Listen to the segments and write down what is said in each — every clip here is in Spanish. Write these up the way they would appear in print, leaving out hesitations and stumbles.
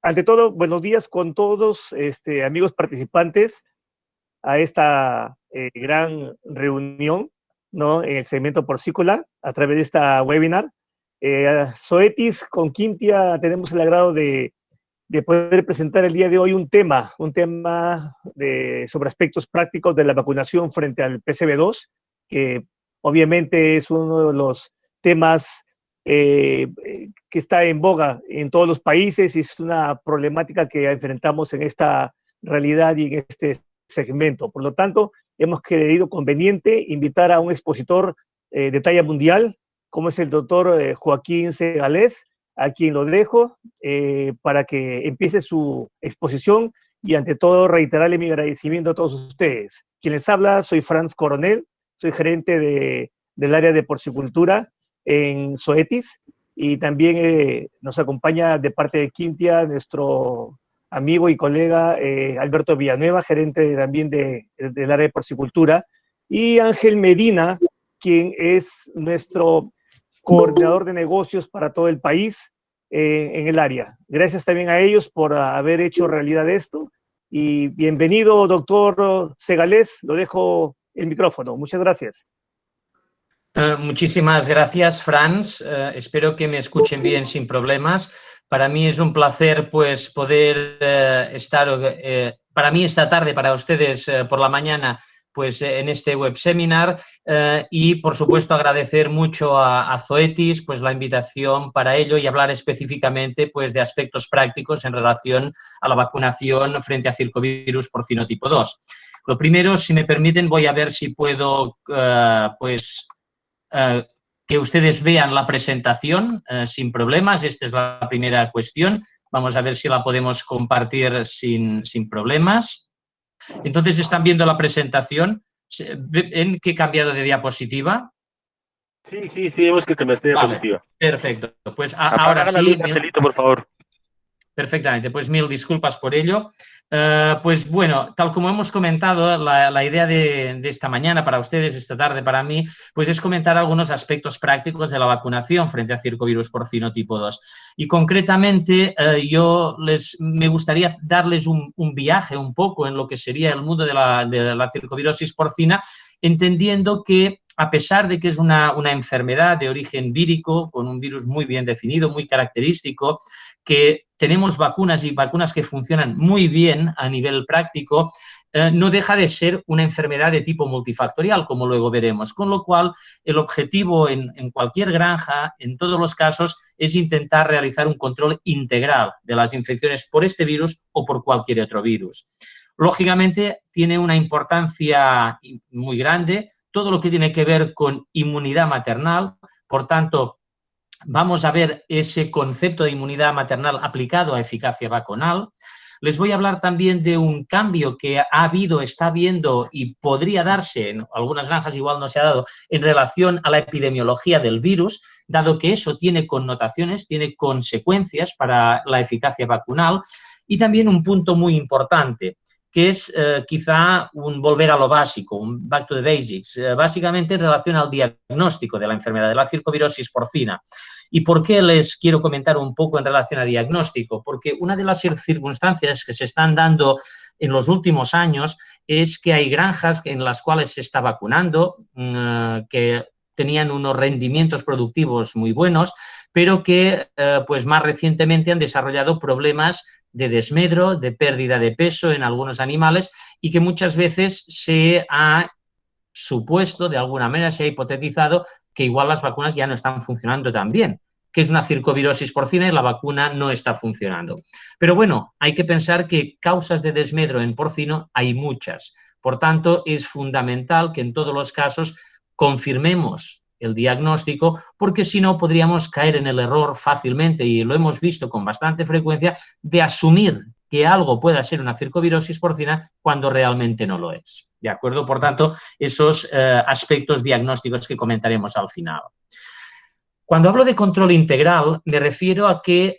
ante todo, buenos días con todos, amigos participantes a esta gran reunión, ¿no? En el segmento porcícola, a través de esta webinar. Zoetis con Quintia tenemos el agrado de poder presentar el día de hoy un tema sobre aspectos prácticos de la vacunación frente al PCV2, que obviamente es uno de los temas que está en boga en todos los países y es una problemática que enfrentamos en esta realidad y en este segmento. Por lo tanto, hemos creído conveniente invitar a un expositor de talla mundial, como es el doctor Joaquín Segalés, a quien lo dejo para que empiece su exposición y ante todo reiterarle mi agradecimiento a todos ustedes. Quien les habla, soy Franz Coronel, soy gerente del área de porcicultura en Zoetis y también nos acompaña de parte de Quintia nuestro amigo y colega Alberto Villanueva, gerente también del área de porcicultura, y Ángel Medina, quien es nuestro coordinador de negocios para todo el país en el área. Gracias también a ellos por haber hecho realidad esto. Y bienvenido, doctor Segalés. Lo dejo el micrófono. Muchas gracias. Muchísimas gracias, Franz. Espero que me escuchen bien sin problemas. Para mí es un placer pues, poder estar, para mí esta tarde, para ustedes por la mañana, pues en este web seminar y por supuesto agradecer mucho a Zoetis pues la invitación para ello y hablar específicamente pues de aspectos prácticos en relación a la vacunación frente a circovirus porcino tipo 2. Lo primero, si me permiten, voy a ver si puedo que ustedes vean la presentación sin problemas. Esta es la primera cuestión. Vamos a ver si la podemos compartir sin problemas. Entonces, ¿están viendo la presentación? ¿Ven que he cambiado de diapositiva? Sí, vemos que cambiaste de diapositiva. Perfecto. Pues ahora sí. La luz, Marcelito, por favor. Perfectamente, pues mil disculpas por ello. Pues bueno, tal como hemos comentado, la idea de esta mañana para ustedes, esta tarde para mí, pues es comentar algunos aspectos prácticos de la vacunación frente a circovirus porcino tipo 2. Y concretamente me gustaría darles un viaje un poco en lo que sería el mundo de la circovirosis porcina, entendiendo que a pesar de que es una enfermedad de origen vírico, con un virus muy bien definido, muy característico, que tenemos vacunas y vacunas que funcionan muy bien a nivel práctico, no deja de ser una enfermedad de tipo multifactorial, como luego veremos. Con lo cual, el objetivo en cualquier granja, en todos los casos, es intentar realizar un control integral de las infecciones por este virus o por cualquier otro virus. Lógicamente, tiene una importancia muy grande todo lo que tiene que ver con inmunidad maternal. Por tanto, vamos a ver ese concepto de inmunidad maternal aplicado a eficacia vacunal. Les voy a hablar también de un cambio que ha habido, está habiendo y podría darse, en algunas granjas igual no se ha dado, en relación a la epidemiología del virus, dado que eso tiene connotaciones, tiene consecuencias para la eficacia vacunal. Y también un punto muy importante, que es quizá un volver a lo básico, un back to the basics, básicamente en relación al diagnóstico de la enfermedad de la circovirosis porcina. ¿Y por qué les quiero comentar un poco en relación a diagnóstico? Porque una de las circunstancias que se están dando en los últimos años es que hay granjas en las cuales se está vacunando, que tenían unos rendimientos productivos muy buenos, pero que pues más recientemente han desarrollado problemas de desmedro, de pérdida de peso en algunos animales y que muchas veces se ha supuesto, de alguna manera se ha hipotetizado que igual las vacunas ya no están funcionando tan bien, que es una circovirosis porcina y la vacuna no está funcionando. Pero bueno, hay que pensar que causas de desmedro en porcino hay muchas. Por tanto, es fundamental que en todos los casos confirmemos el diagnóstico, porque si no podríamos caer en el error fácilmente, y lo hemos visto con bastante frecuencia, de asumir que algo pueda ser una circovirosis porcina cuando realmente no lo es. ¿De acuerdo? Por tanto, esos aspectos diagnósticos que comentaremos al final. Cuando hablo de control integral, me refiero a que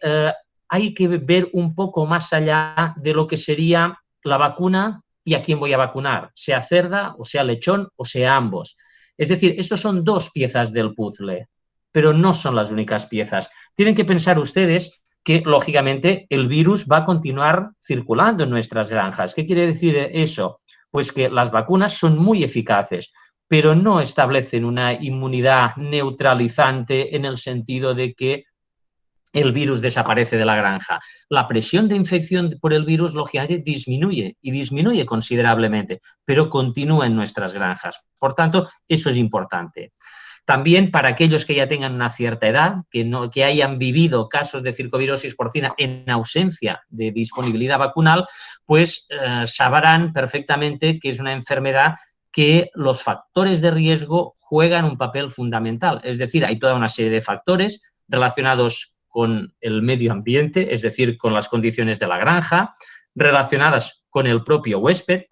hay que ver un poco más allá de lo que sería la vacuna y a quién voy a vacunar, sea cerda o sea lechón o sea ambos. Es decir, estos son dos piezas del puzzle, pero no son las únicas piezas. Tienen que pensar ustedes que, lógicamente, el virus va a continuar circulando en nuestras granjas. ¿Qué quiere decir eso? Pues que las vacunas son muy eficaces, pero no establecen una inmunidad neutralizante en el sentido de que el virus desaparece de la granja. La presión de infección por el virus, lógicamente, disminuye y disminuye considerablemente, pero continúa en nuestras granjas. Por tanto, eso es importante. También para aquellos que ya tengan una cierta edad, que hayan vivido casos de circovirosis porcina en ausencia de disponibilidad vacunal, pues sabrán perfectamente que es una enfermedad que los factores de riesgo juegan un papel fundamental. Es decir, hay toda una serie de factores relacionados con el medio ambiente, es decir, con las condiciones de la granja, relacionadas con el propio huésped,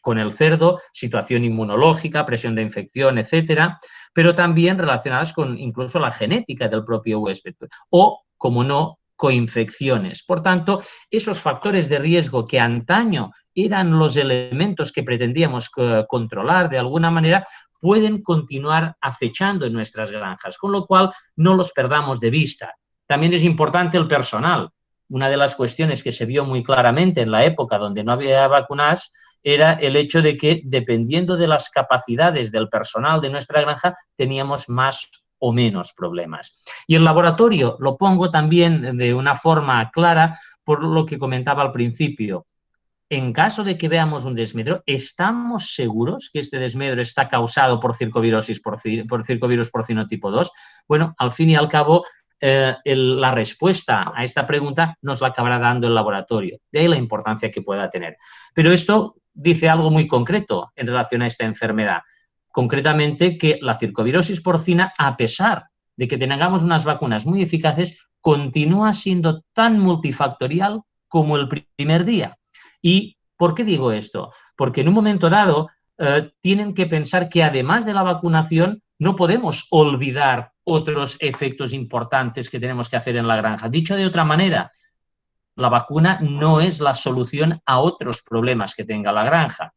con el cerdo, situación inmunológica, presión de infección, etcétera, pero también relacionadas con incluso la genética del propio huésped o, como no, coinfecciones. Por tanto, esos factores de riesgo que antaño eran los elementos que pretendíamos controlar de alguna manera, pueden continuar acechando en nuestras granjas, con lo cual no los perdamos de vista. También es importante el personal. Una de las cuestiones que se vio muy claramente en la época donde no había vacunas era el hecho de que, dependiendo de las capacidades del personal de nuestra granja, teníamos más o menos problemas. Y el laboratorio lo pongo también de una forma clara por lo que comentaba al principio. En caso de que veamos un desmedro, ¿estamos seguros que este desmedro está causado por circovirus porcino tipo 2? Bueno, al fin y al cabo, la respuesta a esta pregunta nos la acabará dando el laboratorio. De ahí la importancia que pueda tener. Pero esto dice algo muy concreto en relación a esta enfermedad. Concretamente, que la circovirosis porcina, a pesar de que tengamos unas vacunas muy eficaces, continúa siendo tan multifactorial como el primer día. ¿Y por qué digo esto? Porque en un momento dado tienen que pensar que, además de la vacunación, no podemos olvidar otros efectos importantes que tenemos que hacer en la granja. Dicho de otra manera, la vacuna no es la solución a otros problemas que tenga la granja.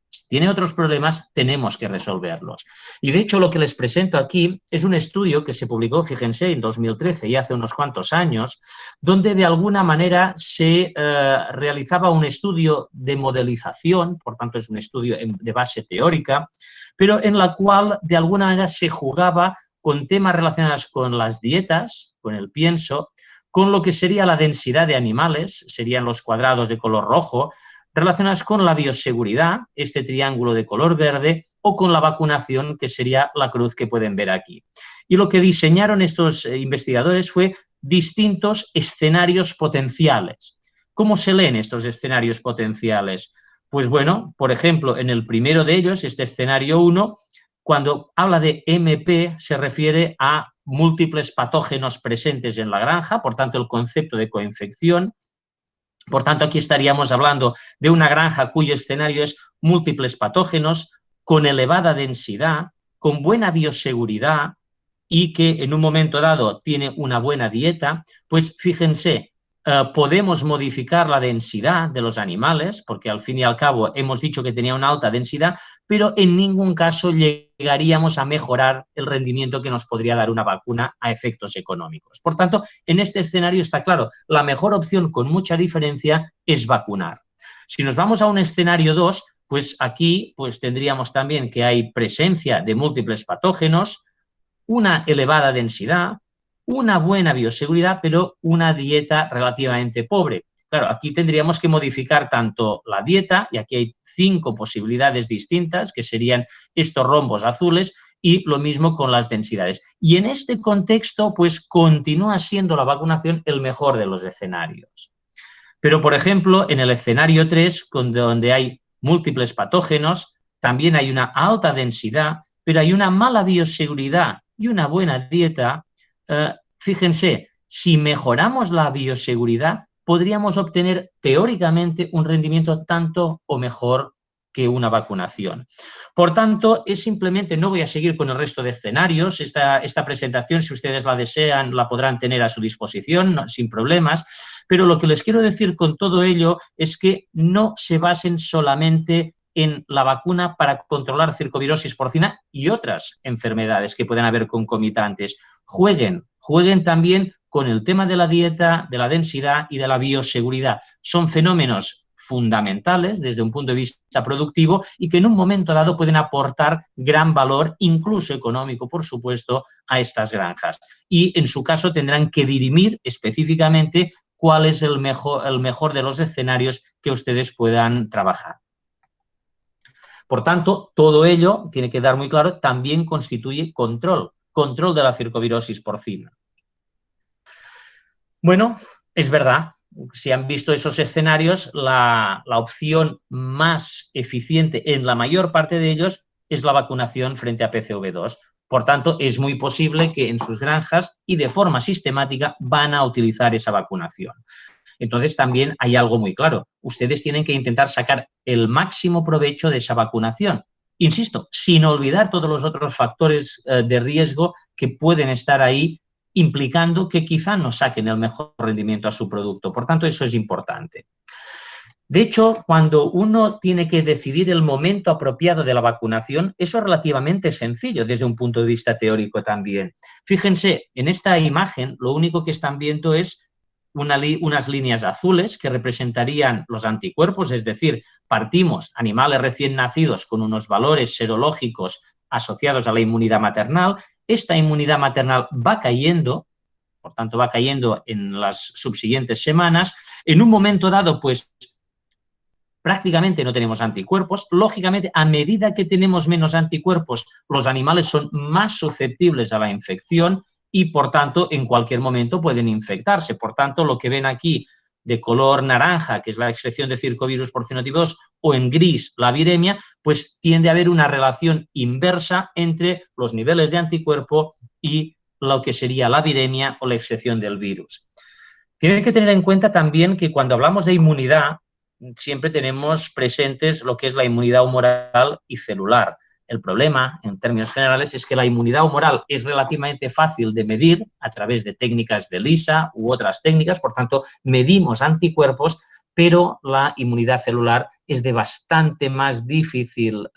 Si tiene otros problemas, tenemos que resolverlos. Y de hecho, lo que les presento aquí es un estudio que se publicó, fíjense, en 2013, ya hace unos cuantos años, donde de alguna manera se realizaba un estudio de modelización, por tanto es un estudio de base teórica, pero en la cual de alguna manera se jugaba con temas relacionados con las dietas, con el pienso, con lo que sería la densidad de animales, serían los cuadrados de color rojo, relacionadas con la bioseguridad, este triángulo de color verde, o con la vacunación, que sería la cruz que pueden ver aquí. Y lo que diseñaron estos investigadores fue distintos escenarios potenciales. ¿Cómo se leen estos escenarios potenciales? Pues bueno, por ejemplo, en el primero de ellos, este escenario 1, cuando habla de MP se refiere a múltiples patógenos presentes en la granja, por tanto el concepto de coinfección. Por tanto, aquí estaríamos hablando de una granja cuyo escenario es múltiples patógenos, con elevada densidad, con buena bioseguridad y que en un momento dado tiene una buena dieta. Pues fíjense, podemos modificar la densidad de los animales, porque al fin y al cabo hemos dicho que tenía una alta densidad, pero en ningún caso llegaríamos a mejorar el rendimiento que nos podría dar una vacuna a efectos económicos. Por tanto, en este escenario está claro, la mejor opción con mucha diferencia es vacunar. Si nos vamos a un escenario 2, pues aquí pues tendríamos también que hay presencia de múltiples patógenos, una elevada densidad, una buena bioseguridad, pero una dieta relativamente pobre. Claro, aquí tendríamos que modificar tanto la dieta, y aquí hay 5 posibilidades distintas, que serían estos rombos azules, y lo mismo con las densidades. Y en este contexto, pues continúa siendo la vacunación el mejor de los escenarios. Pero, por ejemplo, en el escenario 3, donde hay múltiples patógenos, también hay una alta densidad, pero hay una mala bioseguridad y una buena dieta. Fíjense, si mejoramos la bioseguridad, podríamos obtener teóricamente un rendimiento tanto o mejor que una vacunación. Por tanto, es simplemente, no voy a seguir con el resto de escenarios, esta presentación, si ustedes la desean, la podrán tener a su disposición, sin problemas, pero lo que les quiero decir con todo ello es que no se basen solamente en la vacuna para controlar circovirosis porcina y otras enfermedades que pueden haber concomitantes. Jueguen también con el tema de la dieta, de la densidad y de la bioseguridad. Son fenómenos fundamentales desde un punto de vista productivo y que en un momento dado pueden aportar gran valor, incluso económico, por supuesto, a estas granjas. Y en su caso tendrán que dirimir específicamente cuál es el mejor de los escenarios que ustedes puedan trabajar. Por tanto, todo ello, tiene que quedar muy claro, también constituye control de la circovirosis porcina. Bueno, es verdad, si han visto esos escenarios, la opción más eficiente en la mayor parte de ellos es la vacunación frente a PCV2. Por tanto, es muy posible que en sus granjas y de forma sistemática van a utilizar esa vacunación. Entonces, también hay algo muy claro. Ustedes tienen que intentar sacar el máximo provecho de esa vacunación. Insisto, sin olvidar todos los otros factores de riesgo que pueden estar ahí, implicando que quizá no saquen el mejor rendimiento a su producto. Por tanto, eso es importante. De hecho, cuando uno tiene que decidir el momento apropiado de la vacunación, eso es relativamente sencillo desde un punto de vista teórico también. Fíjense, en esta imagen lo único que están viendo es unas líneas azules que representarían los anticuerpos, es decir, partimos animales recién nacidos con unos valores serológicos asociados a la inmunidad maternal. Esta inmunidad maternal va cayendo, por tanto va cayendo en las subsiguientes semanas. En un momento dado, pues prácticamente no tenemos anticuerpos. Lógicamente, a medida que tenemos menos anticuerpos, los animales son más susceptibles a la infección y, por tanto, en cualquier momento pueden infectarse. Por tanto, lo que ven aquí de color naranja, que es la excreción de circovirus porcino tipo 2, o en gris, la viremia, pues tiende a haber una relación inversa entre los niveles de anticuerpo y lo que sería la viremia o la excreción del virus. Tienen que tener en cuenta también que cuando hablamos de inmunidad, siempre tenemos presentes lo que es la inmunidad humoral y celular. El problema, en términos generales, es que la inmunidad humoral es relativamente fácil de medir a través de técnicas de ELISA u otras técnicas, por tanto, medimos anticuerpos, pero la inmunidad celular es de bastante más difícil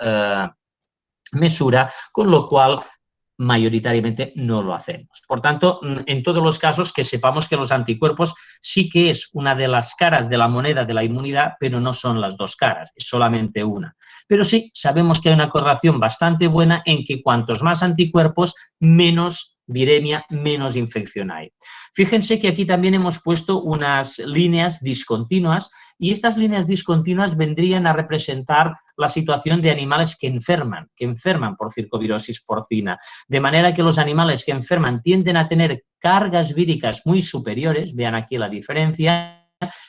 mesura, con lo cual mayoritariamente no lo hacemos. Por tanto, en todos los casos que sepamos que los anticuerpos sí que es una de las caras de la moneda de la inmunidad, pero no son las dos caras, es solamente una. Pero sí sabemos que hay una correlación bastante buena en que cuantos más anticuerpos, menos viremia, menos infección hay. Fíjense que aquí también hemos puesto unas líneas discontinuas y estas líneas discontinuas vendrían a representar la situación de animales que enferman por circovirosis porcina. De manera que los animales que enferman tienden a tener cargas víricas muy superiores, vean aquí la diferencia,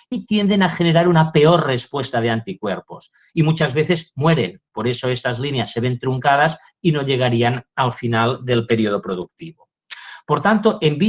y tienden a generar una peor respuesta de anticuerpos. Y muchas veces mueren, por eso estas líneas se ven truncadas y no llegarían al final del periodo productivo. Por tanto, en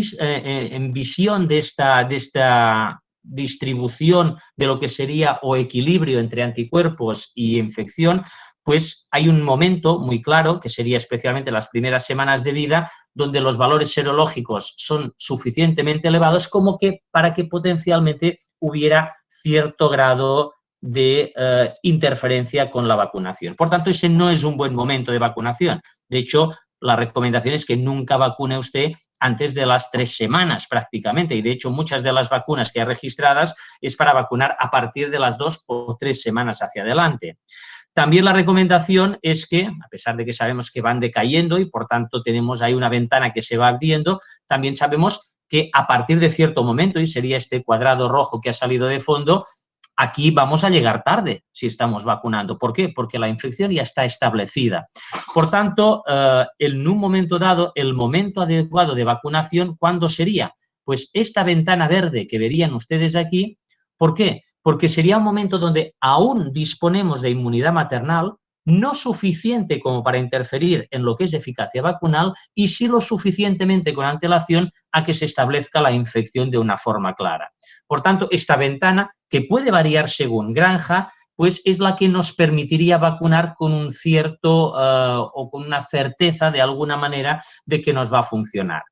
visión de esta distribución de lo que sería o equilibrio entre anticuerpos y infección, pues hay un momento muy claro, que sería especialmente las primeras semanas de vida, donde los valores serológicos son suficientemente elevados como que para que potencialmente hubiera cierto grado de interferencia con la vacunación. Por tanto, ese no es un buen momento de vacunación. De hecho, la recomendación es que nunca vacune usted antes de las 3 semanas prácticamente. Y de hecho, muchas de las vacunas que hay registradas es para vacunar a partir de las 2 o 3 semanas hacia adelante. También la recomendación es que, a pesar de que sabemos que van decayendo y por tanto tenemos ahí una ventana que se va abriendo, también sabemos que a partir de cierto momento, y sería este cuadrado rojo que ha salido de fondo, aquí vamos a llegar tarde si estamos vacunando. ¿Por qué? Porque la infección ya está establecida. Por tanto, en un momento dado, el momento adecuado de vacunación, ¿cuándo sería? Pues esta ventana verde que verían ustedes aquí, ¿por qué? Porque sería un momento donde aún disponemos de inmunidad maternal, no suficiente como para interferir en lo que es eficacia vacunal y sí lo suficientemente con antelación a que se establezca la infección de una forma clara. Por tanto, esta ventana, que puede variar según granja, pues es la que nos permitiría vacunar con un cierto o con una certeza de alguna manera de que nos va a funcionar.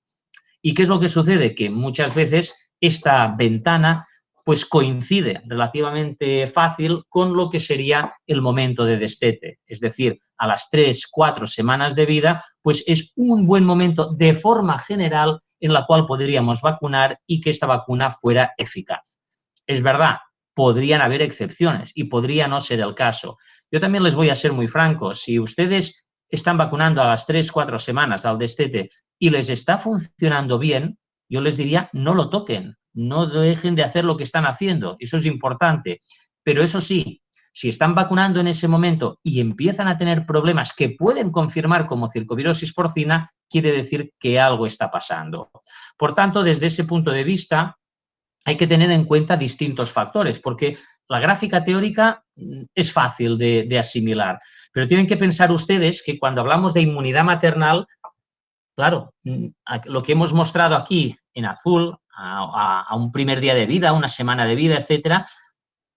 ¿Y qué es lo que sucede? Que muchas veces esta ventana pues coincide relativamente fácil con lo que sería el momento de destete. Es decir, a las 3, 4 semanas de vida, pues es un buen momento de forma general en la cual podríamos vacunar y que esta vacuna fuera eficaz. Es verdad, podrían haber excepciones y podría no ser el caso. Yo también les voy a ser muy franco, si ustedes están vacunando a las 3-4 semanas al destete y les está funcionando bien, yo les diría no lo toquen, no dejen de hacer lo que están haciendo, eso es importante. Pero eso sí, si están vacunando en ese momento y empiezan a tener problemas que pueden confirmar como circovirosis porcina, quiere decir que algo está pasando. Por tanto, desde ese punto de vista, hay que tener en cuenta distintos factores, porque la gráfica teórica es fácil de asimilar, pero tienen que pensar ustedes que cuando hablamos de inmunidad maternal, claro, lo que hemos mostrado aquí en azul, a un primer día de vida, una semana de vida, etcétera,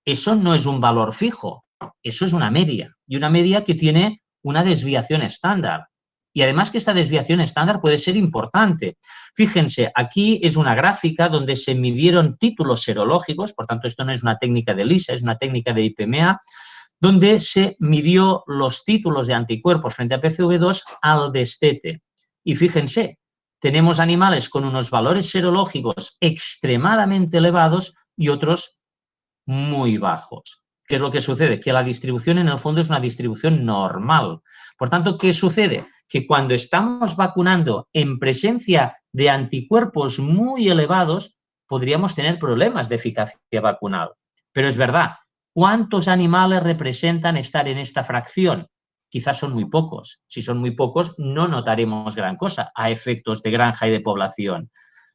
eso no es un valor fijo, eso es una media, y una media que tiene una desviación estándar. Y además que esta desviación estándar puede ser importante. Fíjense, aquí es una gráfica donde se midieron títulos serológicos, por tanto esto no es una técnica de ELISA, es una técnica de IPMA, donde se midió los títulos de anticuerpos frente a PCV2 al destete. Y fíjense, tenemos animales con unos valores serológicos extremadamente elevados y otros muy bajos. ¿Qué es lo que sucede? Que la distribución en el fondo es una distribución normal. Por tanto, ¿qué sucede? Que cuando estamos vacunando en presencia de anticuerpos muy elevados, podríamos tener problemas de eficacia vacunal. Pero es verdad, ¿cuántos animales representan estar en esta fracción? Quizás son muy pocos. Si son muy pocos, no notaremos gran cosa a efectos de granja y de población.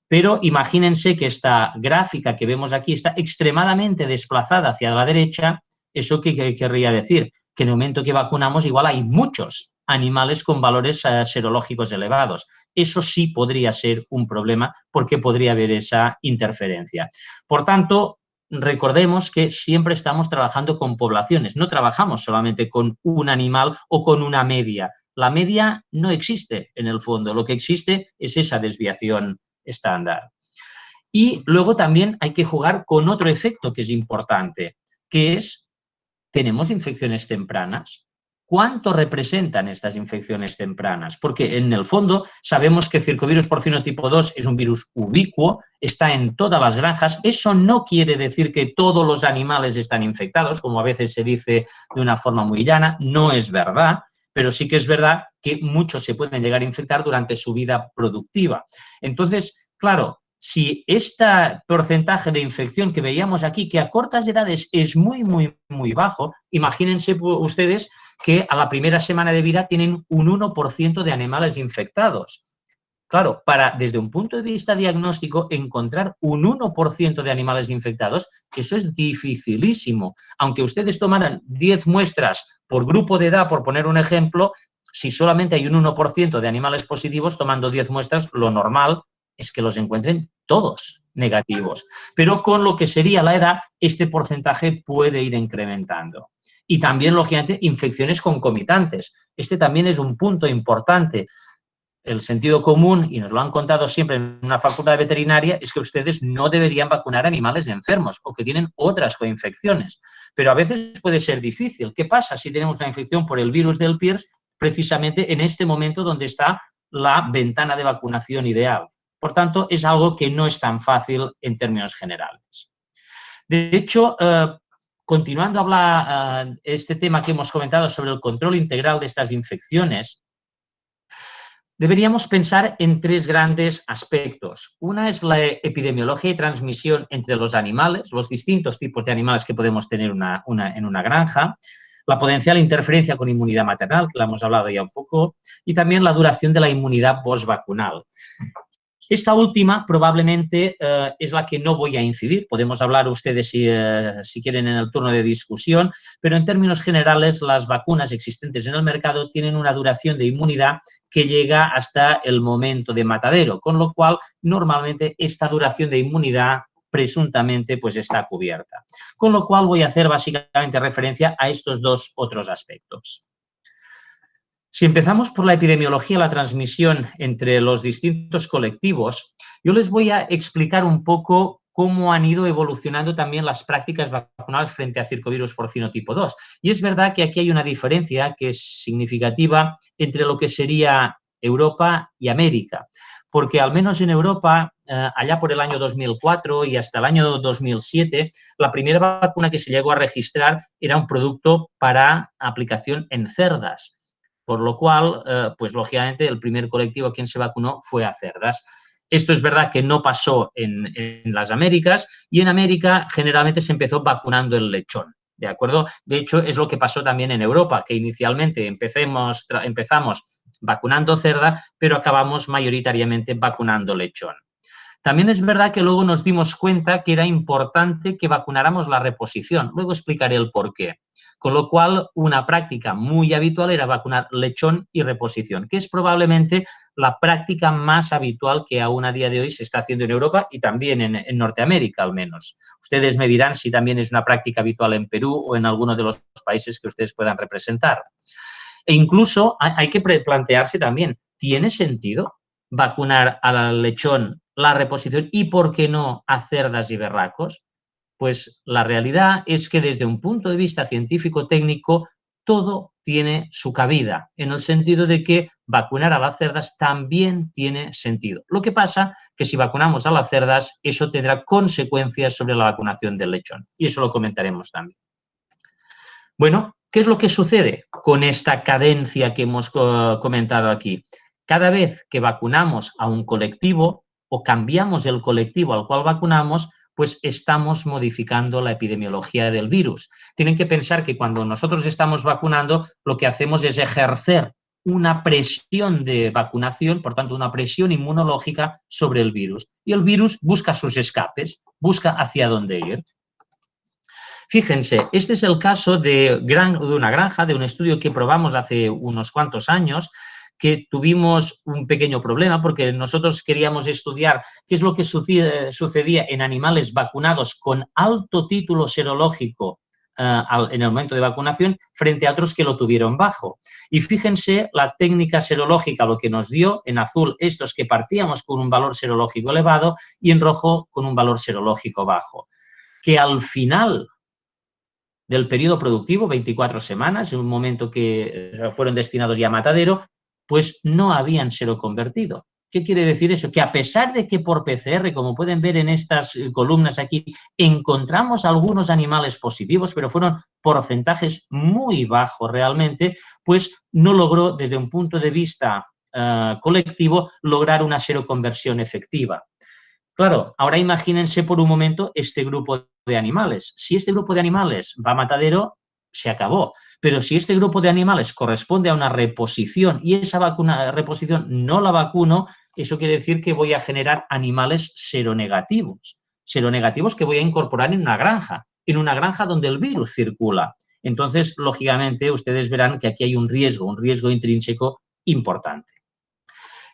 Pero imagínense que esta gráfica que vemos aquí está extremadamente desplazada hacia la derecha. ¿Eso qué querría decir? Que en el momento que vacunamos igual hay muchos animales con valores serológicos elevados. Eso sí podría ser un problema porque podría haber esa interferencia. Por tanto, recordemos que siempre estamos trabajando con poblaciones, no trabajamos solamente con un animal o con una media. La media no existe en el fondo, lo que existe es esa desviación estándar. Y luego también hay que jugar con otro efecto que es importante, que es, ¿tenemos infecciones tempranas? ¿Cuánto representan estas infecciones tempranas? Porque en el fondo sabemos que circovirus porcino tipo 2 es un virus ubicuo, está en todas las granjas. Eso no quiere decir que todos los animales están infectados, como a veces se dice de una forma muy llana, no es verdad, pero sí que es verdad que muchos se pueden llegar a infectar durante su vida productiva. Entonces, claro, si este porcentaje de infección que veíamos aquí, que a cortas edades es muy, muy, muy bajo, imagínense ustedes que a la primera semana de vida tienen un 1% de animales infectados. Claro, desde un punto de vista diagnóstico, encontrar un 1% de animales infectados, eso es dificilísimo. Aunque ustedes tomaran 10 muestras por grupo de edad, por poner un ejemplo, si solamente hay un 1% de animales positivos, tomando 10 muestras, lo normal es que los encuentren todos negativos. Pero con lo que sería la edad, este porcentaje puede ir incrementando. Y también, lógicamente, infecciones concomitantes. Este también es un punto importante. El sentido común, y nos lo han contado siempre en una facultad de veterinaria, es que ustedes no deberían vacunar animales enfermos o que tienen otras coinfecciones. Pero a veces puede ser difícil. ¿Qué pasa si tenemos una infección por el virus del PIRS precisamente en este momento donde está la ventana de vacunación ideal? Por tanto, es algo que no es tan fácil en términos generales. De hecho, continuando a hablar este tema que hemos comentado sobre el control integral de estas infecciones, deberíamos pensar en tres grandes aspectos. Una es la epidemiología y transmisión entre los animales, los distintos tipos de animales que podemos tener en una granja, la potencial interferencia con inmunidad maternal, que la hemos hablado ya un poco, y también la duración de la inmunidad postvacunal. Esta última probablemente es la que no voy a incidir. Podemos hablar ustedes si quieren en el turno de discusión, pero en términos generales las vacunas existentes en el mercado tienen una duración de inmunidad que llega hasta el momento de matadero, con lo cual normalmente esta duración de inmunidad presuntamente pues está cubierta. Con lo cual voy a hacer básicamente referencia a estos dos otros aspectos. Si empezamos por la epidemiología, la transmisión entre los distintos colectivos, yo les voy a explicar un poco cómo han ido evolucionando también las prácticas vacunales frente a circovirus porcino tipo 2. Y es verdad que aquí hay una diferencia que es significativa entre lo que sería Europa y América. porque al menos en Europa, allá por el año 2004 y hasta el año 2007, la primera vacuna que se llegó a registrar era un producto para aplicación en cerdas, por lo cual, pues lógicamente, el primer colectivo a quien se vacunó fue a cerdas. Esto es verdad que no pasó en las Américas, y en América generalmente se empezó vacunando el lechón. ¿De acuerdo? De hecho, es lo que pasó también en Europa, que inicialmente empezamos vacunando cerda, pero acabamos mayoritariamente vacunando lechón. También es verdad que luego nos dimos cuenta que era importante que vacunáramos la reposición. Luego explicaré el por qué. Con lo cual, una práctica muy habitual era vacunar lechón y reposición, que es probablemente la práctica más habitual que aún a día de hoy se está haciendo en Europa y también en Norteamérica, al menos. Ustedes me dirán si también es una práctica habitual en Perú o en alguno de los países que ustedes puedan representar. E incluso hay que plantearse también, ¿tiene sentido vacunar al lechón, la reposición y, por qué no, a cerdas y berracos? Pues la realidad es que desde un punto de vista científico-técnico todo tiene su cabida, en el sentido de que vacunar a las cerdas también tiene sentido. Lo que pasa que si vacunamos a las cerdas, eso tendrá consecuencias sobre la vacunación del lechón, y eso lo comentaremos también. Bueno, ¿qué es lo que sucede con esta cadencia que hemos comentado aquí? Cada vez que vacunamos a un colectivo o cambiamos el colectivo al cual vacunamos, pues estamos modificando la epidemiología del virus. Tienen que pensar que cuando nosotros estamos vacunando, lo que hacemos es ejercer una presión de vacunación, por tanto, una presión inmunológica sobre el virus. Y el virus busca sus escapes, busca hacia dónde ir. Fíjense, este es el caso de una granja, de un estudio que probamos hace unos cuantos años, que tuvimos un pequeño problema porque nosotros queríamos estudiar qué es lo que sucedía en animales vacunados con alto título serológico en el momento de vacunación frente a otros que lo tuvieron bajo. Y fíjense la técnica serológica, lo que nos dio en azul estos que partíamos con un valor serológico elevado y en rojo con un valor serológico bajo. Que al final del periodo productivo, 24 semanas, en un momento que fueron destinados ya a matadero, pues no habían seroconvertido. ¿Qué quiere decir eso? Que a pesar de que por PCR, como pueden ver en estas columnas aquí, encontramos algunos animales positivos, pero fueron porcentajes muy bajos realmente, pues no logró, desde un punto de vista colectivo, lograr una seroconversión efectiva. Claro, ahora imagínense por un momento este grupo de animales. Si este grupo de animales va a matadero, se acabó. Pero si este grupo de animales corresponde a una reposición y esa reposición no la vacuno, eso quiere decir que voy a generar animales seronegativos. Seronegativos que voy a incorporar en una granja donde el virus circula. Entonces, lógicamente, ustedes verán que aquí hay un riesgo intrínseco importante.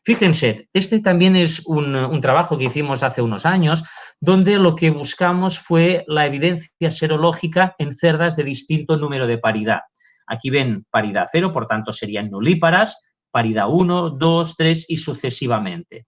Fíjense, este también es un trabajo que hicimos hace unos años, donde lo que buscamos fue la evidencia serológica en cerdas de distinto número de paridad. Aquí ven paridad 0, por tanto serían nulíparas, paridad 1, 2, 3 y sucesivamente.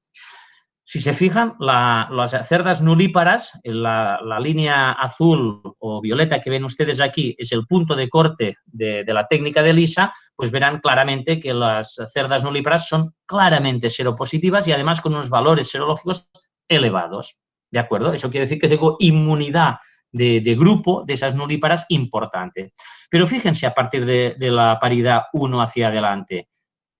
Si se fijan, las cerdas nulíparas, la línea azul o violeta que ven ustedes aquí es el punto de corte de la técnica de ELISA, pues verán claramente que las cerdas nulíparas son claramente seropositivas y además con unos valores serológicos elevados. ¿De acuerdo? Eso quiere decir que tengo inmunidad de grupo de esas nulíparas importante. Pero fíjense a partir de la paridad 1 hacia adelante.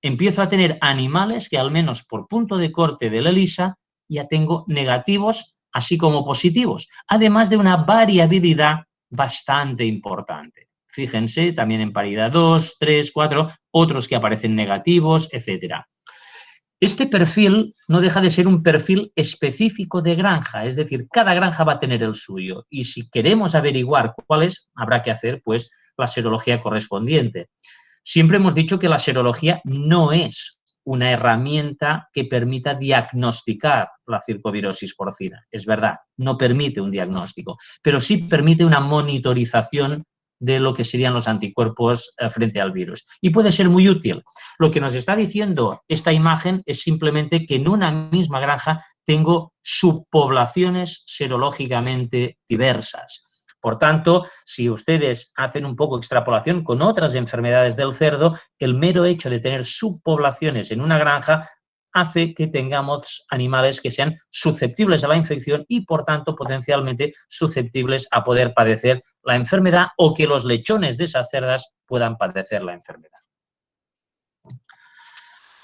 Empiezo a tener animales que al menos por punto de corte de la ELISA ya tengo negativos así como positivos, además de una variabilidad bastante importante. Fíjense, también en paridad 2, 3, 4, otros que aparecen negativos, etc. Este perfil no deja de ser un perfil específico de granja, es decir, cada granja va a tener el suyo y si queremos averiguar cuál es, habrá que hacer pues la serología correspondiente. Siempre hemos dicho que la serología no es una herramienta que permita diagnosticar la circovirosis porcina. Es verdad, no permite un diagnóstico, pero sí permite una monitorización de lo que serían los anticuerpos frente al virus. Y puede ser muy útil. Lo que nos está diciendo esta imagen es simplemente que en una misma granja tengo subpoblaciones serológicamente diversas. Por tanto, si ustedes hacen un poco de extrapolación con otras enfermedades del cerdo, el mero hecho de tener subpoblaciones en una granja hace que tengamos animales que sean susceptibles a la infección y, por tanto, potencialmente susceptibles a poder padecer la enfermedad o que los lechones de esas cerdas puedan padecer la enfermedad.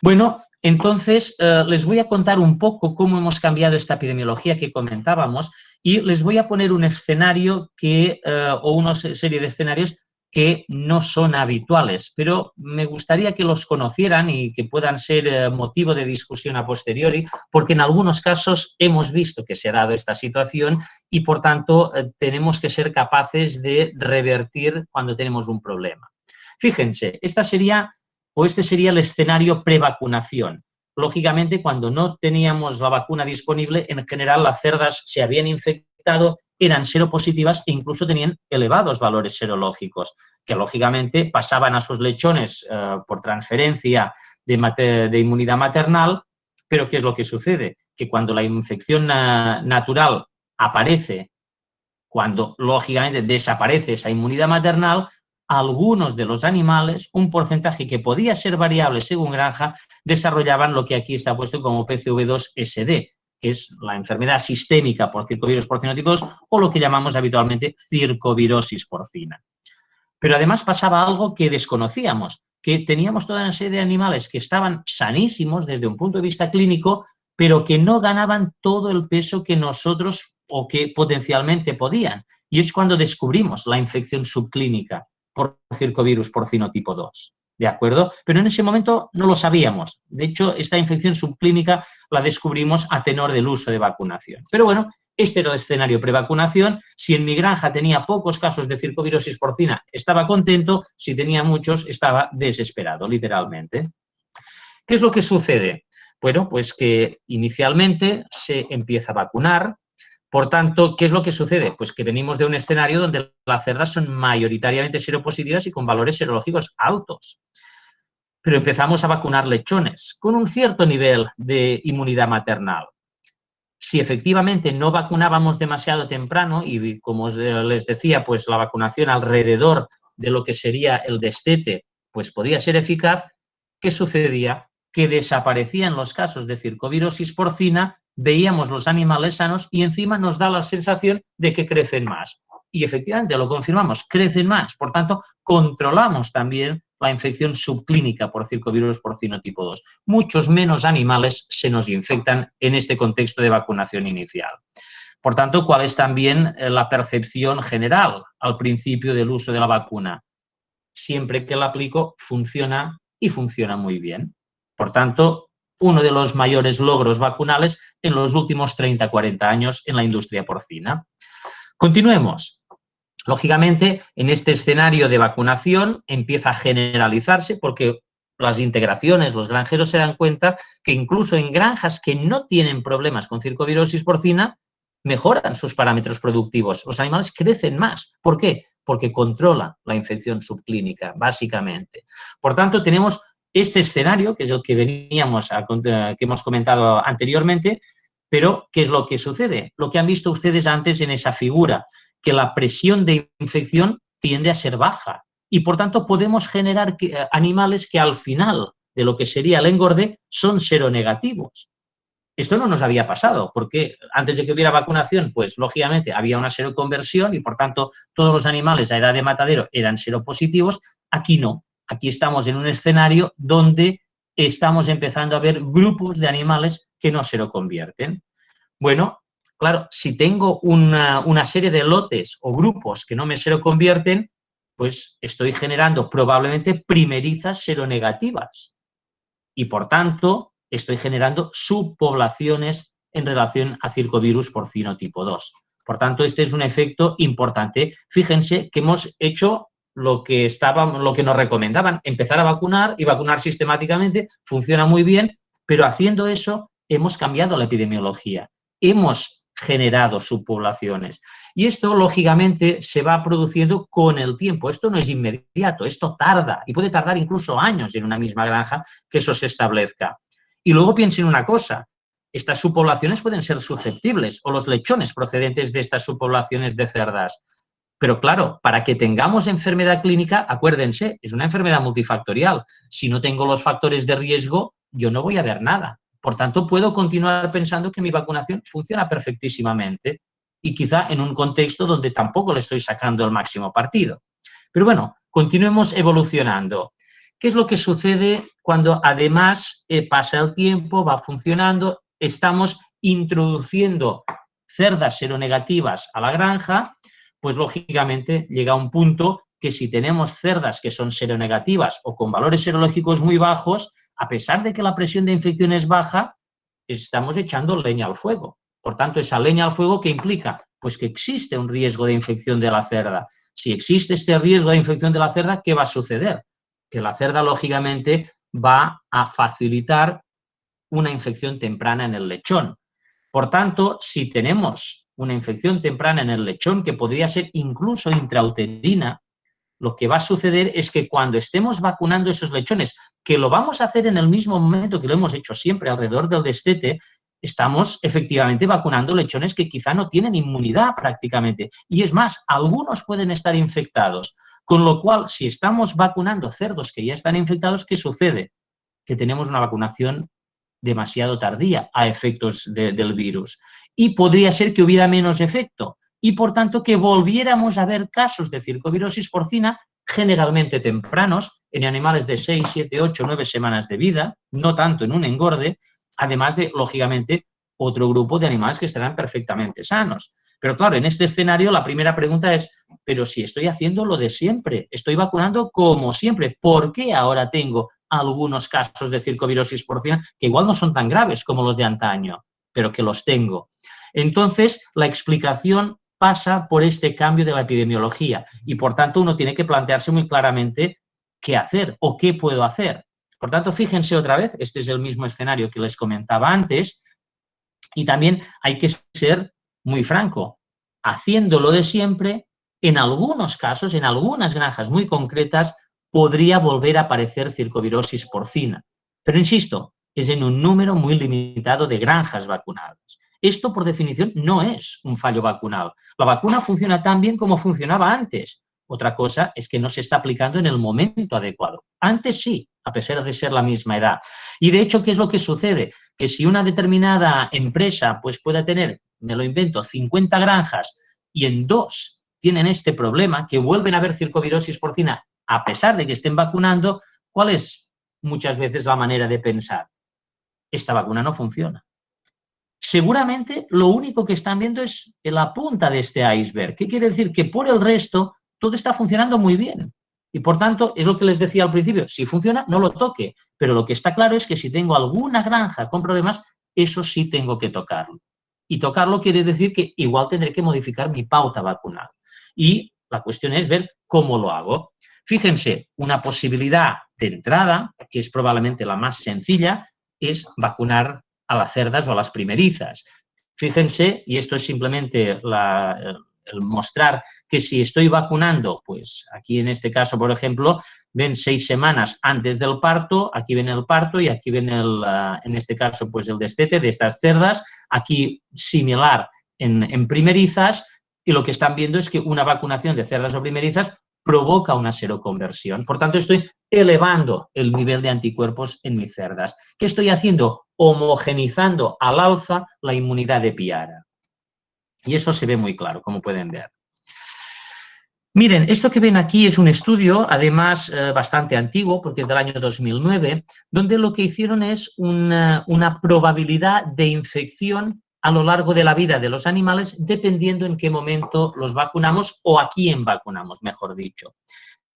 Bueno, entonces les voy a contar un poco cómo hemos cambiado esta epidemiología que comentábamos y les voy a poner un escenario o una serie de escenarios que no son habituales, pero me gustaría que los conocieran y que puedan ser motivo de discusión a posteriori, porque en algunos casos hemos visto que se ha dado esta situación y, por tanto, tenemos que ser capaces de revertir cuando tenemos un problema. Fíjense, este sería el escenario prevacunación. Lógicamente, cuando no teníamos la vacuna disponible, en general las cerdas se habían infectado, eran seropositivas e incluso tenían elevados valores serológicos, que lógicamente pasaban a sus lechones por transferencia de inmunidad maternal, pero ¿qué es lo que sucede? Que cuando la infección natural aparece, cuando lógicamente desaparece esa inmunidad maternal, algunos de los animales, un porcentaje que podía ser variable según granja, desarrollaban lo que aquí está puesto como PCV2-SD, que es la enfermedad sistémica por circovirus porcino tipo 2 o lo que llamamos habitualmente circovirosis porcina. Pero además pasaba algo que desconocíamos, que teníamos toda una serie de animales que estaban sanísimos desde un punto de vista clínico, pero que no ganaban todo el peso que nosotros o que potencialmente podían. Y es cuando descubrimos la infección subclínica por circovirus porcino tipo 2. ¿De acuerdo? Pero en ese momento no lo sabíamos. De hecho, esta infección subclínica la descubrimos a tenor del uso de vacunación. Pero bueno, este era el escenario prevacunación. Si en mi granja tenía pocos casos de circovirosis porcina, estaba contento. Si tenía muchos, estaba desesperado, literalmente. ¿Qué es lo que sucede? Bueno, pues que inicialmente se empieza a vacunar. Por tanto, ¿qué es lo que sucede? Pues que venimos de un escenario donde las cerdas son mayoritariamente seropositivas y con valores serológicos altos. Pero empezamos a vacunar lechones con un cierto nivel de inmunidad maternal. Si efectivamente no vacunábamos demasiado temprano y, como les decía, pues la vacunación alrededor de lo que sería el destete, pues podía ser eficaz, ¿qué sucedía? Que desaparecían los casos de circovirosis porcina, veíamos los animales sanos y encima nos da la sensación de que crecen más. Y efectivamente lo confirmamos, crecen más. Por tanto, controlamos también la infección subclínica por circovirus porcino tipo 2. Muchos menos animales se nos infectan en este contexto de vacunación inicial. Por tanto, ¿cuál es también la percepción general al principio del uso de la vacuna? Siempre que la aplico, funciona y funciona muy bien. Por tanto, uno de los mayores logros vacunales en los últimos 30-40 años en la industria porcina. Continuemos. Lógicamente, en este escenario de vacunación empieza a generalizarse porque las integraciones, los granjeros se dan cuenta que incluso en granjas que no tienen problemas con circovirosis porcina, mejoran sus parámetros productivos. Los animales crecen más. ¿Por qué? Porque controla la infección subclínica, básicamente. Por tanto, tenemos este escenario, que es el que que hemos comentado anteriormente, pero ¿qué es lo que sucede? Lo que han visto ustedes antes en esa figura, que la presión de infección tiende a ser baja y, por tanto, podemos generar animales que al final de lo que sería el engorde son seronegativos. Esto no nos había pasado, porque antes de que hubiera vacunación, pues lógicamente había una seroconversión y, por tanto, todos los animales a edad de matadero eran seropositivos. Aquí no. Aquí estamos en un escenario donde estamos empezando a ver grupos de animales que no seroconvierten. Bueno, claro, si tengo una serie de lotes o grupos que no me seroconvierten, pues estoy generando probablemente primerizas seronegativas y, por tanto, estoy generando subpoblaciones en relación a circovirus porcino tipo 2. Por tanto, este es un efecto importante. Fíjense que hemos hecho lo que nos recomendaban, empezar a vacunar y vacunar sistemáticamente, funciona muy bien, pero haciendo eso hemos cambiado la epidemiología, hemos generado subpoblaciones. Y esto, lógicamente, se va produciendo con el tiempo. Esto no es inmediato, esto tarda y puede tardar incluso años en una misma granja que eso se establezca. Y luego piensen una cosa, estas subpoblaciones pueden ser susceptibles o los lechones procedentes de estas subpoblaciones de cerdas. Pero claro, para que tengamos enfermedad clínica, acuérdense, es una enfermedad multifactorial. Si no tengo los factores de riesgo, yo no voy a ver nada. Por tanto, puedo continuar pensando que mi vacunación funciona perfectísimamente y quizá en un contexto donde tampoco le estoy sacando el máximo partido. Pero bueno, continuemos evolucionando. ¿Qué es lo que sucede cuando además pasa el tiempo, va funcionando, estamos introduciendo cerdas seronegativas a la granja? Pues lógicamente llega un punto que si tenemos cerdas que son seronegativas o con valores serológicos muy bajos, a pesar de que la presión de infección es baja, estamos echando leña al fuego. Por tanto, esa leña al fuego, ¿qué implica? Pues que existe un riesgo de infección de la cerda. Si existe este riesgo de infección de la cerda, ¿qué va a suceder? Que la cerda, lógicamente, va a facilitar una infección temprana en el lechón. Por tanto, si tenemos una infección temprana en el lechón, que podría ser incluso intrauterina, lo que va a suceder es que cuando estemos vacunando esos lechones, que lo vamos a hacer en el mismo momento que lo hemos hecho siempre alrededor del destete, estamos efectivamente vacunando lechones que quizá no tienen inmunidad prácticamente. Y es más, algunos pueden estar infectados. Con lo cual, si estamos vacunando cerdos que ya están infectados, ¿qué sucede? Que tenemos una vacunación demasiado tardía a efectos del virus. Y podría ser que hubiera menos efecto. Y por tanto que volviéramos a ver casos de circovirosis porcina generalmente tempranos, en animales de 6, 7, 8, 9 semanas de vida, no tanto en un engorde, además de, lógicamente, otro grupo de animales que estarán perfectamente sanos. Pero claro, en este escenario la primera pregunta es, pero si estoy haciendo lo de siempre, estoy vacunando como siempre, ¿por qué ahora tengo algunos casos de circovirosis porcina que igual no son tan graves como los de antaño, pero que los tengo? Entonces, la explicación pasa por este cambio de la epidemiología y, por tanto, uno tiene que plantearse muy claramente qué hacer o qué puedo hacer. Por tanto, fíjense otra vez, este es el mismo escenario que les comentaba antes y también hay que ser muy franco, haciéndolo de siempre, en algunos casos, en algunas granjas muy concretas, podría volver a aparecer circovirosis porcina. Pero insisto, es en un número muy limitado de granjas vacunadas. Esto, por definición, no es un fallo vacunal. La vacuna funciona tan bien como funcionaba antes. Otra cosa es que no se está aplicando en el momento adecuado. Antes sí, a pesar de ser la misma edad. Y de hecho, ¿qué es lo que sucede? Que si una determinada empresa pues pueda tener, me lo invento, 50 granjas y en 2 tienen este problema, que vuelven a haber circovirosis porcina a pesar de que estén vacunando, ¿cuál es muchas veces la manera de pensar? Esta vacuna no funciona. Seguramente lo único que están viendo es la punta de este iceberg. ¿Qué quiere decir? Que por el resto todo está funcionando muy bien. Y por tanto, es lo que les decía al principio, si funciona, no lo toque. Pero lo que está claro es que si tengo alguna granja con problemas, eso sí tengo que tocarlo. Y tocarlo quiere decir que igual tendré que modificar mi pauta vacunal. Y la cuestión es ver cómo lo hago. Fíjense, una posibilidad de entrada, que es probablemente la más sencilla, es vacunar a las cerdas o a las primerizas. Fíjense, y esto es simplemente el mostrar que si estoy vacunando, pues aquí en este caso, por ejemplo, ven 6 semanas antes del parto, aquí ven el parto y aquí ven en este caso pues el destete de estas cerdas, aquí similar en primerizas, y lo que están viendo es que una vacunación de cerdas o primerizas provoca una seroconversión. Por tanto, estoy elevando el nivel de anticuerpos en mis cerdas. ¿Qué estoy haciendo? Homogenizando al alza la inmunidad de piara. Y eso se ve muy claro, como pueden ver. Miren, esto que ven aquí es un estudio, además bastante antiguo, porque es del año 2009, donde lo que hicieron es una probabilidad de infección a lo largo de la vida de los animales, dependiendo en qué momento los vacunamos o a quién vacunamos, mejor dicho.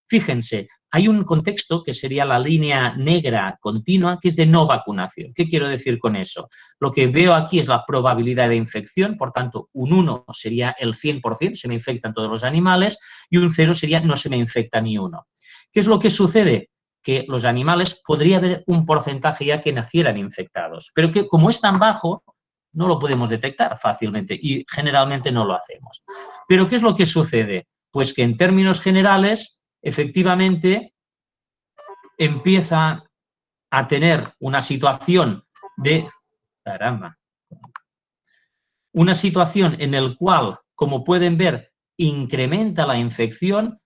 Fíjense, hay un contexto que sería la línea negra continua, que es de no vacunación. ¿Qué quiero decir con eso? Lo que veo aquí es la probabilidad de infección, por tanto, un 1 sería el 100%, se me infectan todos los animales, y un 0 sería no se me infecta ni uno. ¿Qué es lo que sucede? Que los animales, podría haber un porcentaje ya que nacieran infectados, pero que como es tan bajo, no lo podemos detectar fácilmente y generalmente no lo hacemos. ¿Pero qué es lo que sucede? Pues que en términos generales, efectivamente, empieza a tener una situación de, caramba, una situación en la cual, como pueden ver, incrementa la infección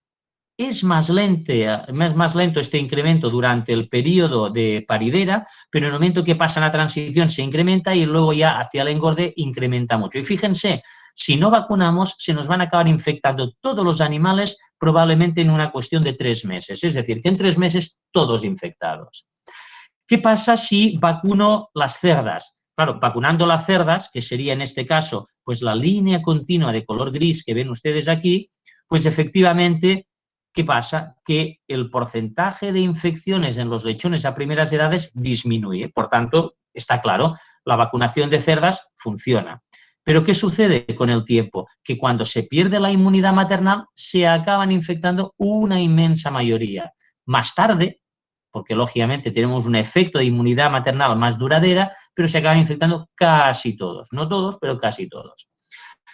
es más lento este incremento durante el periodo de paridera, pero en el momento que pasa la transición se incrementa y luego ya hacia el engorde incrementa mucho. Y fíjense, si no vacunamos, se nos van a acabar infectando todos los animales probablemente en una cuestión de 3 meses. Es decir, que en 3 meses todos infectados. ¿Qué pasa si vacuno las cerdas? Claro, vacunando las cerdas, que sería en este caso pues la línea continua de color gris que ven ustedes aquí, pues efectivamente, ¿qué pasa? Que el porcentaje de infecciones en los lechones a primeras edades disminuye. Por tanto, está claro, la vacunación de cerdas funciona. Pero ¿qué sucede con el tiempo? Que cuando se pierde la inmunidad maternal se acaban infectando una inmensa mayoría. Más tarde, porque lógicamente tenemos un efecto de inmunidad maternal más duradera, pero se acaban infectando casi todos. No todos, pero casi todos.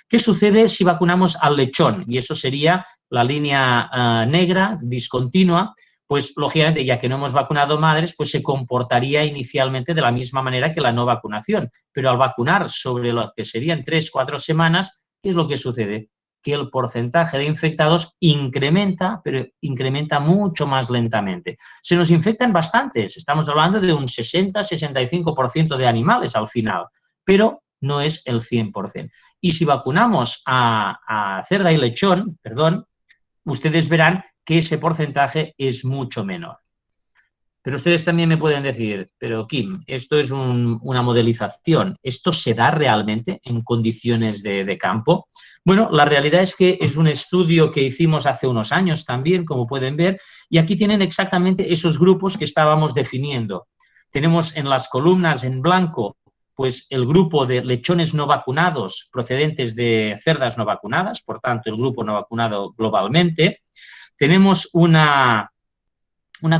¿Qué sucede si vacunamos al lechón? Y eso sería la línea negra, discontinua, pues lógicamente, ya que no hemos vacunado madres, pues se comportaría inicialmente de la misma manera que la no vacunación. Pero al vacunar sobre lo que serían 3-4 semanas, ¿qué es lo que sucede? Que el porcentaje de infectados incrementa, pero incrementa mucho más lentamente. Se nos infectan bastantes, estamos hablando de un 60-65% de animales al final, pero no es el 100%. Y si vacunamos a cerda y lechón, ustedes verán que ese porcentaje es mucho menor. Pero ustedes también me pueden decir, pero Kim, esto es una modelización, ¿esto se da realmente en condiciones de campo? Bueno, la realidad es que es un estudio que hicimos hace unos años también, como pueden ver, y aquí tienen exactamente esos grupos que estábamos definiendo. Tenemos en las columnas en blanco pues el grupo de lechones no vacunados procedentes de cerdas no vacunadas, por tanto el grupo no vacunado globalmente. Tenemos una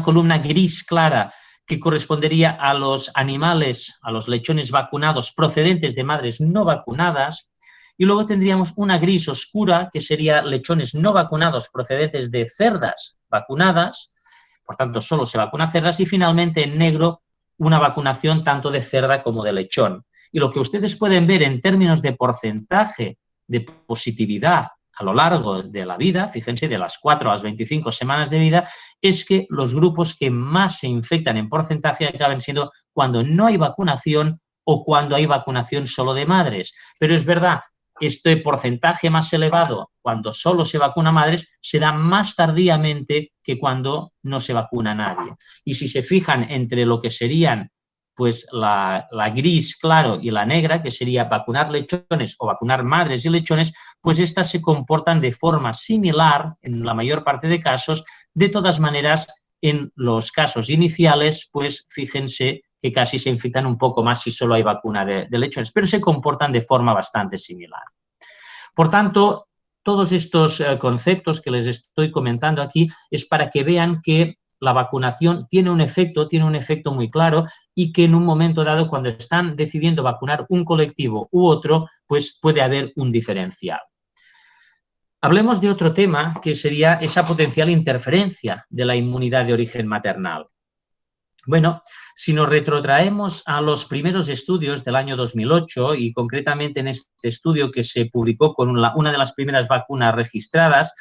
columna gris clara que correspondería a los animales, a los lechones vacunados procedentes de madres no vacunadas, y luego tendríamos una gris oscura que sería lechones no vacunados procedentes de cerdas vacunadas, por tanto solo se vacuna cerdas, y finalmente en negro una vacunación tanto de cerda como de lechón. Y lo que ustedes pueden ver en términos de porcentaje de positividad a lo largo de la vida, fíjense, de las 4 a las 25 semanas de vida, es que los grupos que más se infectan en porcentaje acaban siendo cuando no hay vacunación o cuando hay vacunación solo de madres. Pero es verdad, este porcentaje más elevado, cuando solo se vacuna madres, se da más tardíamente que cuando no se vacuna a nadie. Y si se fijan entre lo que serían pues la gris claro y la negra, que sería vacunar lechones o vacunar madres y lechones, pues estas se comportan de forma similar en la mayor parte de casos. De todas maneras, en los casos iniciales, pues fíjense que casi se infectan un poco más si solo hay vacuna de lechones, pero se comportan de forma bastante similar. Por tanto, todos estos conceptos que les estoy comentando aquí es para que vean que la vacunación tiene un efecto muy claro, y que en un momento dado, cuando están decidiendo vacunar un colectivo u otro, pues puede haber un diferencial. Hablemos de otro tema, que sería esa potencial interferencia de la inmunidad de origen maternal. Bueno, si nos retrotraemos a los primeros estudios del año 2008, y concretamente en este estudio que se publicó con una de las primeras vacunas registradas,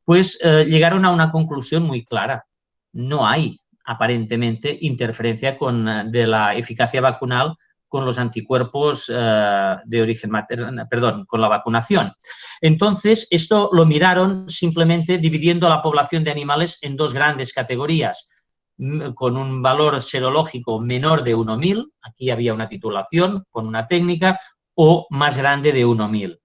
pues llegaron a una conclusión muy clara. No hay, aparentemente, interferencia de la eficacia vacunal con los anticuerpos de origen materno, con la vacunación. Entonces, esto lo miraron simplemente dividiendo a la población de animales en dos grandes categorías, con un valor serológico menor de 1.000, aquí había una titulación con una técnica, o más grande de 1.000.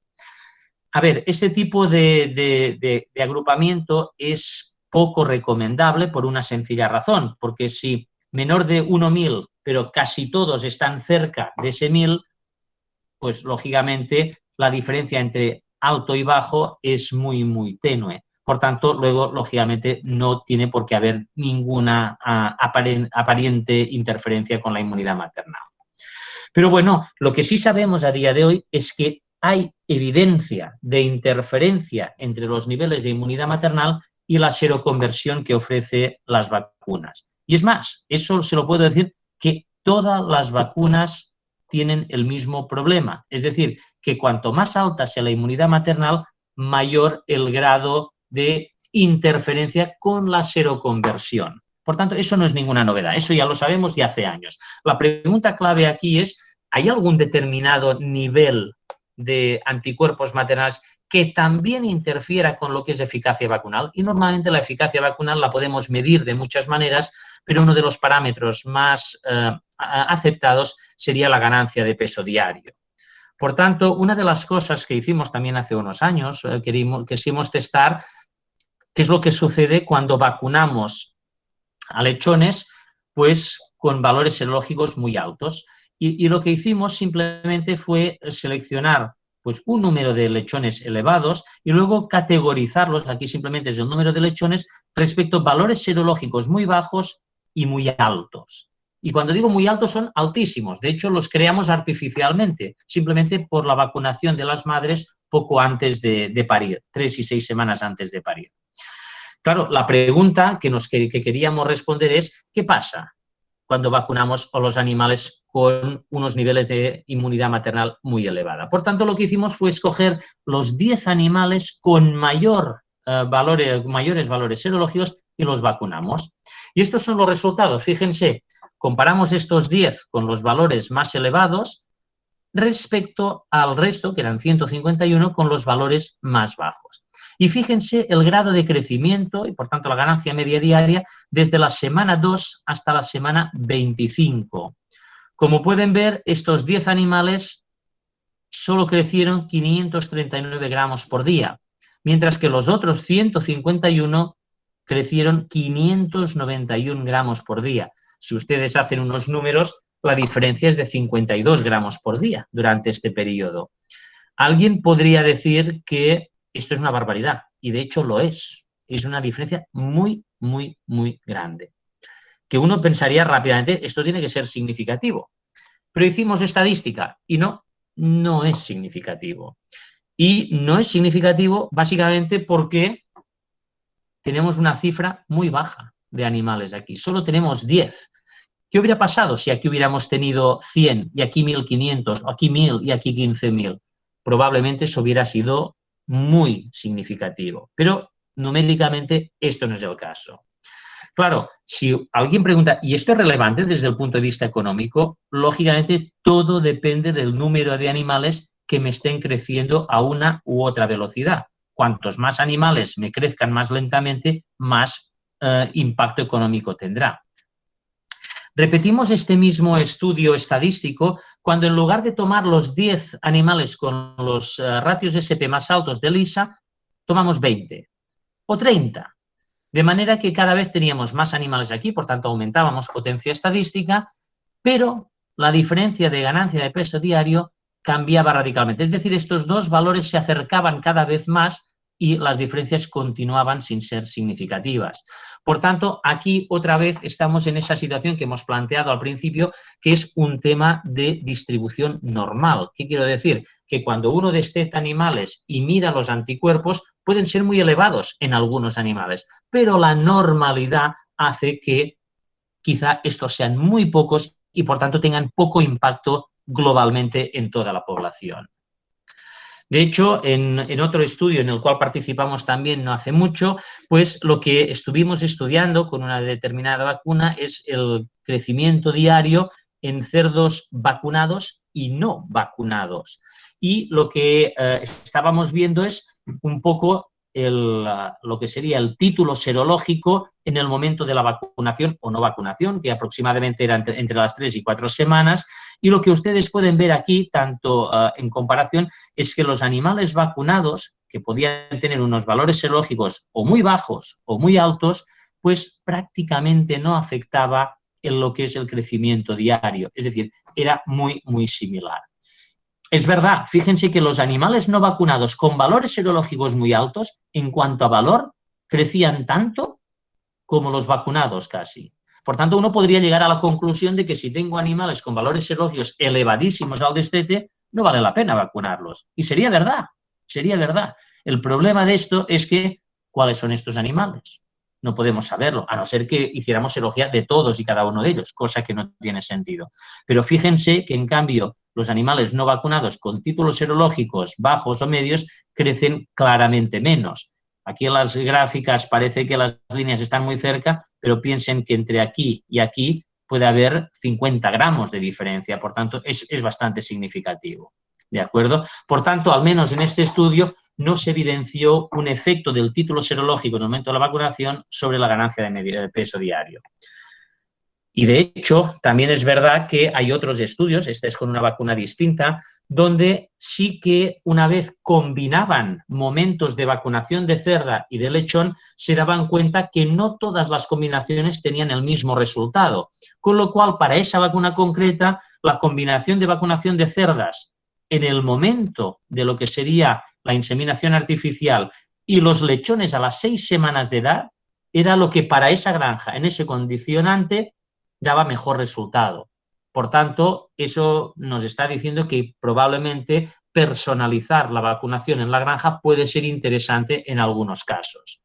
A ver, este tipo de agrupamiento es poco recomendable por una sencilla razón, porque si menor de 1.000, pero casi todos están cerca de ese 1.000, pues lógicamente la diferencia entre alto y bajo es muy, muy tenue. Por tanto, luego, lógicamente, no tiene por qué haber ninguna aparente interferencia con la inmunidad maternal. Pero bueno, lo que sí sabemos a día de hoy es que hay evidencia de interferencia entre los niveles de inmunidad maternal y la seroconversión que ofrece las vacunas. Y es más, eso se lo puedo decir, que todas las vacunas tienen el mismo problema. Es decir, que cuanto más alta sea la inmunidad maternal, mayor el grado de interferencia con la seroconversión. Por tanto, eso no es ninguna novedad, eso ya lo sabemos de hace años. La pregunta clave aquí es, ¿hay algún determinado nivel de anticuerpos maternales que también interfiera con lo que es eficacia vacunal? Y normalmente la eficacia vacunal la podemos medir de muchas maneras, pero uno de los parámetros más aceptados sería la ganancia de peso diario. Por tanto, una de las cosas que hicimos también hace unos años, quisimos testar qué es lo que sucede cuando vacunamos a lechones, pues con valores serológicos muy altos. Y lo que hicimos simplemente fue seleccionar pues un número de lechones elevados y luego categorizarlos, aquí simplemente es el número de lechones, respecto a valores serológicos muy bajos y muy altos. Y cuando digo muy altos, son altísimos. De hecho, los creamos artificialmente, simplemente por la vacunación de las madres poco antes de parir, 3 y 6 semanas antes de parir. Claro, la pregunta que queríamos responder es, ¿qué pasa cuando vacunamos a los animales con unos niveles de inmunidad maternal muy elevada? Por tanto, lo que hicimos fue escoger los 10 animales con mayores valores serológicos y los vacunamos. Y estos son los resultados. Fíjense, comparamos estos 10 con los valores más elevados respecto al resto, que eran 151, con los valores más bajos. Y fíjense el grado de crecimiento y, por tanto, la ganancia media diaria desde la semana 2 hasta la semana 25. Como pueden ver, estos 10 animales solo crecieron 539 gramos por día, mientras que los otros 151 crecieron 591 gramos por día. Si ustedes hacen unos números, la diferencia es de 52 gramos por día durante este periodo. Alguien podría decir que esto es una barbaridad, y de hecho lo es. Es una diferencia muy, muy, muy grande. Que uno pensaría rápidamente, esto tiene que ser significativo. Pero hicimos estadística y no es significativo. Y no es significativo básicamente porque tenemos una cifra muy baja de animales aquí. Solo tenemos 10. ¿Qué hubiera pasado si aquí hubiéramos tenido 100 y aquí 1.500, o aquí 1.000 y aquí 15.000? Probablemente eso hubiera sido muy significativo, pero numéricamente esto no es el caso. Claro, si alguien pregunta, ¿y esto es relevante desde el punto de vista económico? Lógicamente, todo depende del número de animales que me estén creciendo a una u otra velocidad. Cuantos más animales me crezcan más lentamente, más impacto económico tendrá. Repetimos este mismo estudio estadístico cuando en lugar de tomar los 10 animales con los ratios SP más altos de Lisa, tomamos 20 o 30. De manera que cada vez teníamos más animales aquí, por tanto aumentábamos potencia estadística, pero la diferencia de ganancia de peso diario cambiaba radicalmente. Es decir, estos dos valores se acercaban cada vez más y las diferencias continuaban sin ser significativas. Por tanto, aquí otra vez estamos en esa situación que hemos planteado al principio, que es un tema de distribución normal. ¿Qué quiero decir? Que cuando uno desteta animales y mira los anticuerpos, pueden ser muy elevados en algunos animales, pero la normalidad hace que quizá estos sean muy pocos y por tanto tengan poco impacto globalmente en toda la población. De hecho, en otro estudio en el cual participamos también no hace mucho, pues lo que estuvimos estudiando con una determinada vacuna es el crecimiento diario en cerdos vacunados y no vacunados. Y lo que estábamos viendo es un poco lo que sería el título serológico en el momento de la vacunación o no vacunación, que aproximadamente era entre las 3 y 4 semanas, y lo que ustedes pueden ver aquí, tanto en comparación, es que los animales vacunados, que podían tener unos valores serológicos o muy bajos o muy altos, pues prácticamente no afectaba en lo que es el crecimiento diario, es decir, era muy, muy similar. Es verdad, fíjense que los animales no vacunados con valores serológicos muy altos, en cuanto a valor, crecían tanto como los vacunados casi. Por tanto, uno podría llegar a la conclusión de que si tengo animales con valores serológicos elevadísimos al destete, no vale la pena vacunarlos. Y sería verdad, sería verdad. El problema de esto es que, ¿cuáles son estos animales? No podemos saberlo, a no ser que hiciéramos serología de todos y cada uno de ellos, cosa que no tiene sentido. Pero fíjense que, en cambio, los animales no vacunados con títulos serológicos bajos o medios crecen claramente menos. Aquí en las gráficas parece que las líneas están muy cerca, pero piensen que entre aquí y aquí puede haber 50 gramos de diferencia, por tanto, es bastante significativo. ¿De acuerdo? Por tanto, al menos en este estudio no se evidenció un efecto del título serológico en el momento de la vacunación sobre la ganancia de peso diario. Y de hecho, también es verdad que hay otros estudios, esta es con una vacuna distinta, donde sí que una vez combinaban momentos de vacunación de cerda y de lechón, se daban cuenta que no todas las combinaciones tenían el mismo resultado. Con lo cual, para esa vacuna concreta, la combinación de vacunación de cerdas en el momento de lo que sería la inseminación artificial y los lechones a las 6 semanas de edad, era lo que para esa granja, en ese condicionante, daba mejor resultado. Por tanto, eso nos está diciendo que probablemente personalizar la vacunación en la granja puede ser interesante en algunos casos.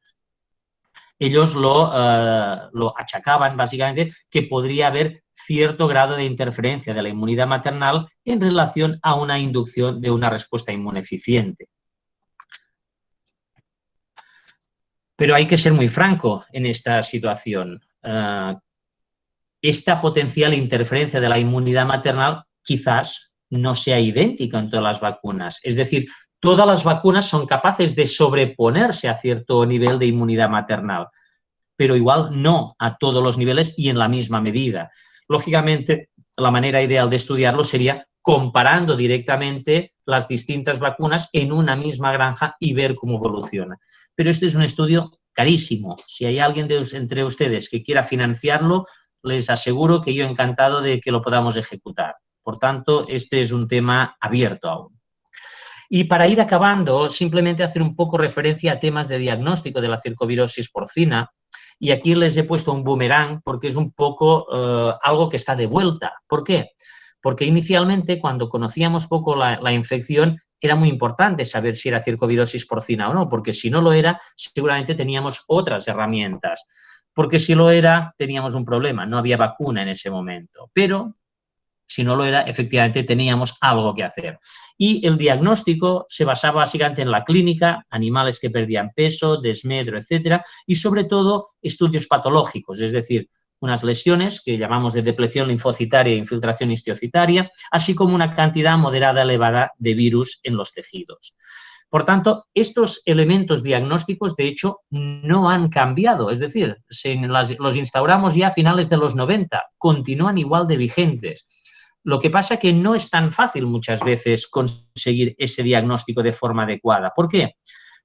Ellos lo achacaban básicamente que podría haber cierto grado de interferencia de la inmunidad maternal en relación a una inducción de una respuesta inmune eficiente. Pero hay que ser muy franco en esta situación. Esta potencial interferencia de la inmunidad maternal quizás no sea idéntica en todas las vacunas. Es decir, todas las vacunas son capaces de sobreponerse a cierto nivel de inmunidad maternal, pero igual no a todos los niveles y en la misma medida. Lógicamente, la manera ideal de estudiarlo sería comparando directamente las distintas vacunas en una misma granja y ver cómo evoluciona. Pero este es un estudio carísimo. Si hay alguien entre ustedes que quiera financiarlo, les aseguro que yo encantado de que lo podamos ejecutar. Por tanto, este es un tema abierto aún. Y para ir acabando, simplemente hacer un poco referencia a temas de diagnóstico de la circovirosis porcina. Y aquí les he puesto un boomerang porque es un poco algo que está de vuelta. ¿Por qué? Porque inicialmente, cuando conocíamos poco la infección, era muy importante saber si era circovirosis porcina o no, porque si no lo era, seguramente teníamos otras herramientas. Porque si lo era, teníamos un problema, no había vacuna en ese momento. Pero si no lo era, efectivamente teníamos algo que hacer. Y el diagnóstico se basaba básicamente en la clínica, animales que perdían peso, desmedro, etcétera, y sobre todo estudios patológicos, es decir, unas lesiones que llamamos de depleción linfocitaria e infiltración histiocitaria, así como una cantidad moderada elevada de virus en los tejidos. Por tanto, estos elementos diagnósticos, de hecho, no han cambiado. Es decir, los instauramos ya a finales de los 90, continúan igual de vigentes. Lo que pasa es que no es tan fácil muchas veces conseguir ese diagnóstico de forma adecuada. ¿Por qué?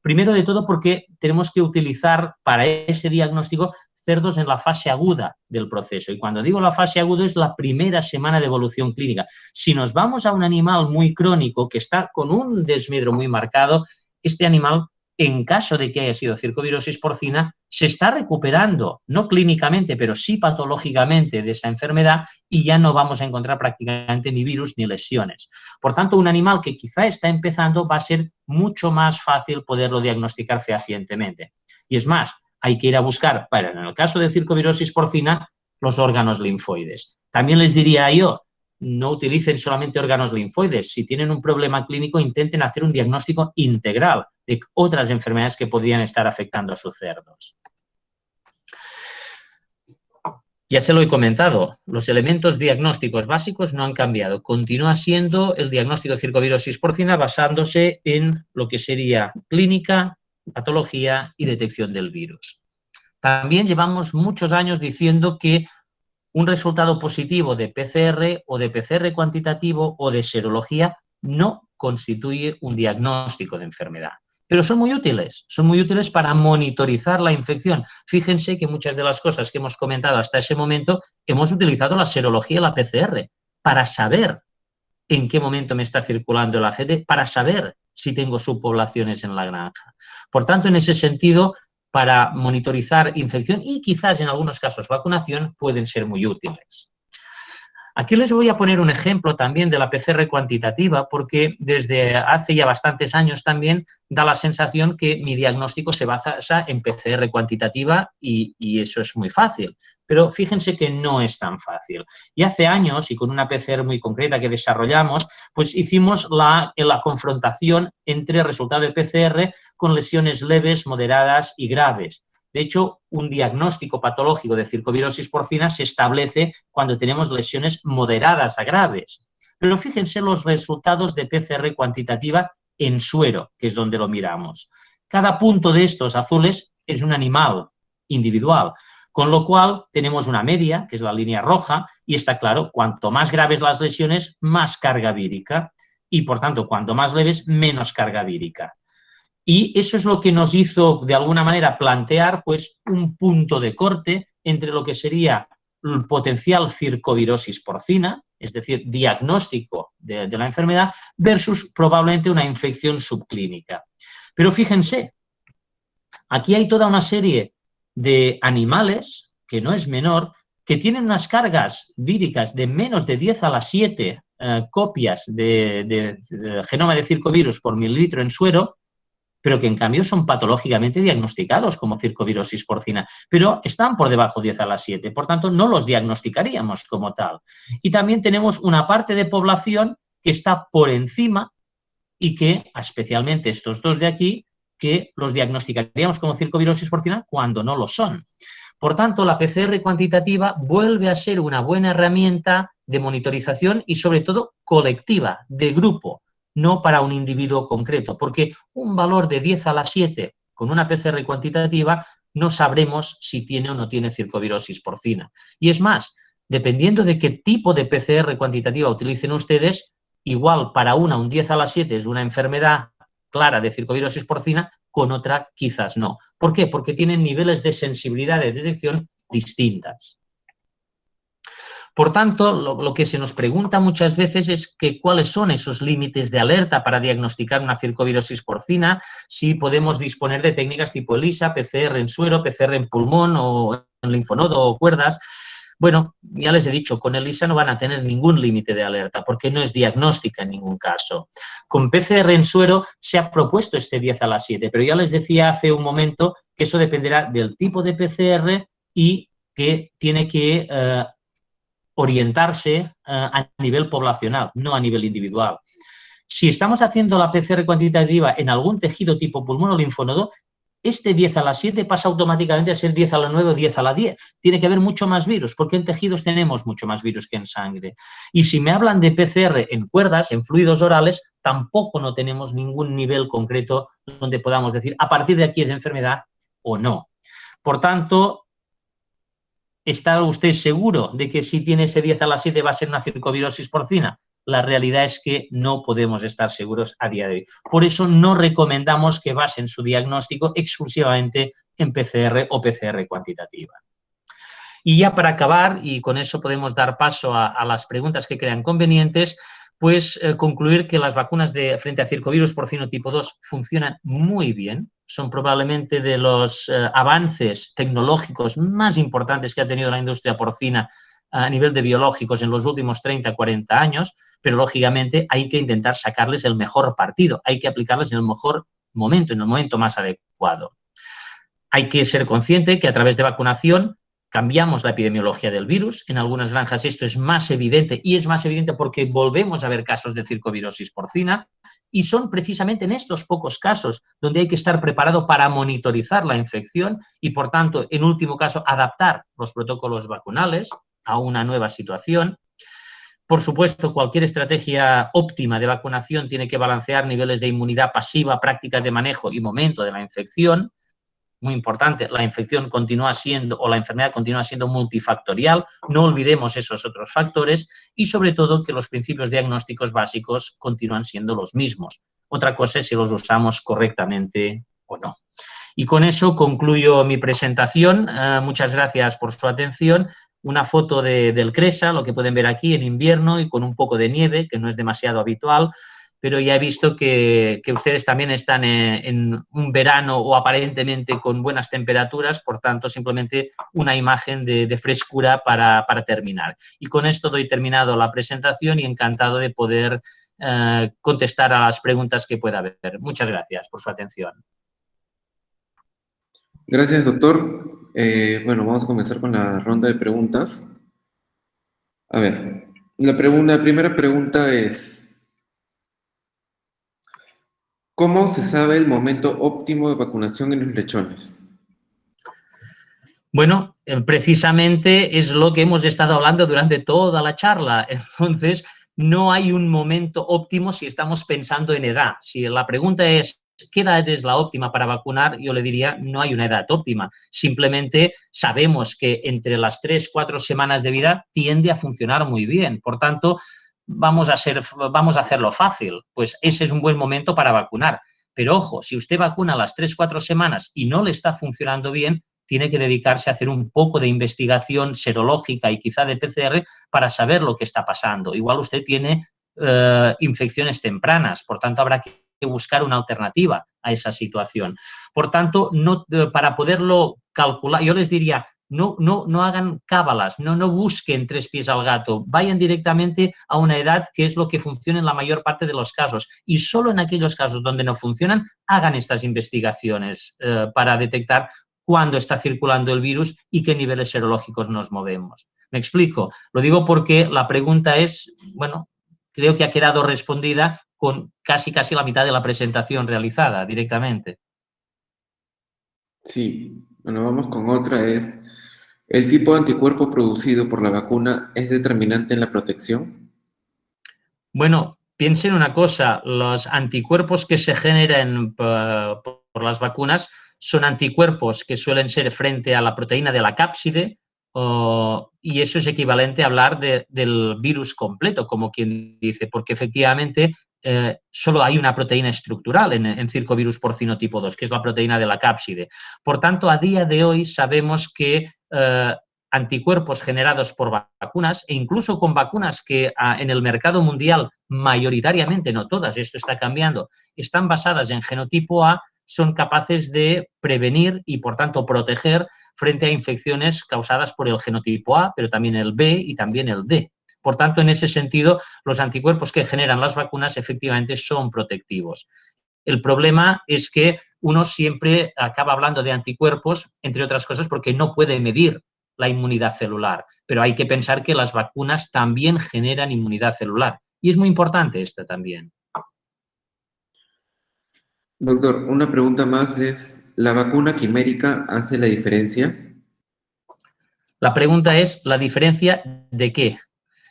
Primero de todo porque tenemos que utilizar para ese diagnóstico cerdos en la fase aguda del proceso. Y cuando digo la fase aguda es la primera semana de evolución clínica. Si nos vamos a un animal muy crónico que está con un desmedro muy marcado, este animal, en caso de que haya sido circovirosis porcina, se está recuperando, no clínicamente, pero sí patológicamente de esa enfermedad y ya no vamos a encontrar prácticamente ni virus ni lesiones. Por tanto, un animal que quizá está empezando va a ser mucho más fácil poderlo diagnosticar fehacientemente. Y es más, hay que ir a buscar, en el caso de circovirosis porcina, los órganos linfoides. También les diría yo, no utilicen solamente órganos linfoides. Si tienen un problema clínico, intenten hacer un diagnóstico integral de otras enfermedades que podrían estar afectando a sus cerdos. Ya se lo he comentado, los elementos diagnósticos básicos no han cambiado. Continúa siendo el diagnóstico de circovirosis porcina basándose en lo que sería clínica, patología y detección del virus. También llevamos muchos años diciendo que un resultado positivo de PCR o de PCR cuantitativo o de serología no constituye un diagnóstico de enfermedad. Pero son muy útiles para monitorizar la infección. Fíjense que muchas de las cosas que hemos comentado hasta ese momento hemos utilizado la serología y la PCR para saber en qué momento me está circulando el agente, para saber si tengo subpoblaciones en la granja. Por tanto, en ese sentido, para monitorizar infección y quizás en algunos casos vacunación pueden ser muy útiles. Aquí les voy a poner un ejemplo también de la PCR cuantitativa, porque desde hace ya bastantes años también da la sensación que mi diagnóstico se basa en PCR cuantitativa y eso es muy fácil. Pero fíjense que no es tan fácil. Y hace años, y con una PCR muy concreta que desarrollamos, pues hicimos la confrontación entre el resultado de PCR con lesiones leves, moderadas y graves. De hecho, un diagnóstico patológico de circovirosis porcina se establece cuando tenemos lesiones moderadas a graves. Pero fíjense los resultados de PCR cuantitativa en suero, que es donde lo miramos. Cada punto de estos azules es un animal individual, con lo cual tenemos una media, que es la línea roja, y está claro, cuanto más graves las lesiones, más carga vírica, y por tanto, cuanto más leves, menos carga vírica. Y eso es lo que nos hizo, de alguna manera, plantear pues, un punto de corte entre lo que sería el potencial circovirosis porcina, es decir, diagnóstico de la enfermedad, versus probablemente una infección subclínica. Pero fíjense, aquí hay toda una serie de animales, que no es menor, que tienen unas cargas víricas de menos de 10 a la 7 copias de genoma de circovirus por mililitro en suero, pero que en cambio son patológicamente diagnosticados como circovirosis porcina, pero están por debajo de 10 a la 7, por tanto no los diagnosticaríamos como tal. Y también tenemos una parte de población que está por encima y que, especialmente estos dos de aquí, que los diagnosticaríamos como circovirosis porcina cuando no lo son. Por tanto, la PCR cuantitativa vuelve a ser una buena herramienta de monitorización y sobre todo colectiva, de grupo, no para un individuo concreto, porque un valor de 10 a la 7 con una PCR cuantitativa no sabremos si tiene o no tiene circovirosis porcina. Y es más, dependiendo de qué tipo de PCR cuantitativa utilicen ustedes, igual para una un 10 a la 7 es una enfermedad clara de circovirosis porcina, con otra quizás no. ¿Por qué? Porque tienen niveles de sensibilidad de detección distintas. Por tanto, lo que se nos pregunta muchas veces es que cuáles son esos límites de alerta para diagnosticar una circovirosis porcina, si podemos disponer de técnicas tipo ELISA, PCR en suero, PCR en pulmón o en linfonodo o cuerdas. Bueno, ya les he dicho, con ELISA no van a tener ningún límite de alerta porque no es diagnóstica en ningún caso. Con PCR en suero se ha propuesto este 10 a la 7, pero ya les decía hace un momento que eso dependerá del tipo de PCR y que tiene que orientarse a nivel poblacional, no a nivel individual. Si estamos haciendo la PCR cuantitativa en algún tejido tipo pulmón o linfonodo, este 10 a la 7 pasa automáticamente a ser 10 a la 9 o 10 a la 10. Tiene que haber mucho más virus, porque en tejidos tenemos mucho más virus que en sangre. Y si me hablan de PCR en cuerdas, en fluidos orales, tampoco no tenemos ningún nivel concreto donde podamos decir a partir de aquí es enfermedad o no. Por tanto, ¿está usted seguro de que si tiene ese 10 a la 7 va a ser una circovirosis porcina? La realidad es que no podemos estar seguros a día de hoy. Por eso no recomendamos que basen su diagnóstico exclusivamente en PCR o PCR cuantitativa. Y ya para acabar, y con eso podemos dar paso a las preguntas que crean convenientes, pues concluir que las vacunas frente a circovirus porcino tipo 2 funcionan muy bien. Son probablemente de los avances tecnológicos más importantes que ha tenido la industria porcina a nivel de biológicos en los últimos 30, 40 años, pero lógicamente hay que intentar sacarles el mejor partido, hay que aplicarles en el mejor momento, en el momento más adecuado. Hay que ser consciente que a través de vacunación cambiamos la epidemiología del virus. En algunas granjas esto es más evidente y es más evidente porque volvemos a ver casos de circovirosis porcina y son precisamente en estos pocos casos donde hay que estar preparado para monitorizar la infección y, por tanto, en último caso, adaptar los protocolos vacunales a una nueva situación. Por supuesto, cualquier estrategia óptima de vacunación tiene que balancear niveles de inmunidad pasiva, prácticas de manejo y momento de la infección. Muy importante, la infección continúa siendo, o la enfermedad continúa siendo multifactorial, no olvidemos esos otros factores y sobre todo que los principios diagnósticos básicos continúan siendo los mismos. Otra cosa es si los usamos correctamente o no. Y con eso concluyo mi presentación. Muchas gracias por su atención. Una foto del CRESA, lo que pueden ver aquí en invierno y con un poco de nieve, que no es demasiado habitual, pero ya he visto que ustedes también están en un verano o aparentemente con buenas temperaturas, por tanto, simplemente una imagen de frescura para terminar. Y con esto doy terminado la presentación y encantado de poder contestar a las preguntas que pueda haber. Muchas gracias por su atención. Gracias, doctor. Bueno, vamos a comenzar con la ronda de preguntas. A ver, la primera pregunta es, ¿cómo se sabe el momento óptimo de vacunación en los lechones? Bueno, precisamente es lo que hemos estado hablando durante toda la charla. Entonces, no hay un momento óptimo si estamos pensando en edad. Si la pregunta es, ¿qué edad es la óptima para vacunar? Yo le diría, no hay una edad óptima. Simplemente sabemos que entre las 3-4 semanas de vida tiende a funcionar muy bien. Por tanto, vamos a hacerlo fácil. Pues ese es un buen momento para vacunar. Pero ojo, si usted vacuna a las 3-4 semanas y no le está funcionando bien, tiene que dedicarse a hacer un poco de investigación serológica y quizá de PCR para saber lo que está pasando. Igual usted tiene infecciones tempranas, por tanto habrá que buscar una alternativa a esa situación. Por tanto, para poderlo calcular, yo les diría, no hagan cábalas, no busquen 3 pies al gato, vayan directamente a una edad que es lo que funciona en la mayor parte de los casos y solo en aquellos casos donde no funcionan, hagan estas investigaciones para detectar cuándo está circulando el virus y qué niveles serológicos nos movemos. ¿Me explico? Lo digo porque la pregunta es, bueno, creo que ha quedado respondida con casi la mitad de la presentación realizada directamente. Sí, bueno, vamos con otra, es, ¿el tipo de anticuerpo producido por la vacuna es determinante en la protección? Bueno, piensen una cosa, los anticuerpos que se generan por las vacunas son anticuerpos que suelen ser frente a la proteína de la cápside y eso es equivalente a hablar del virus completo, como quien dice, porque efectivamente solo hay una proteína estructural en circovirus porcino tipo 2, que es la proteína de la cápside. Por tanto, a día de hoy sabemos que anticuerpos generados por vacunas e incluso con vacunas que en el mercado mundial mayoritariamente, no todas, esto está cambiando, están basadas en genotipo A, son capaces de prevenir y, por tanto, proteger frente a infecciones causadas por el genotipo A, pero también el B y también el D. Por tanto, en ese sentido, los anticuerpos que generan las vacunas efectivamente son protectivos. El problema es que uno siempre acaba hablando de anticuerpos, entre otras cosas, porque no puede medir la inmunidad celular, pero hay que pensar que las vacunas también generan inmunidad celular y es muy importante esto también. Doctor, una pregunta más es, ¿la vacuna quimérica hace la diferencia? La pregunta es, ¿la diferencia de qué?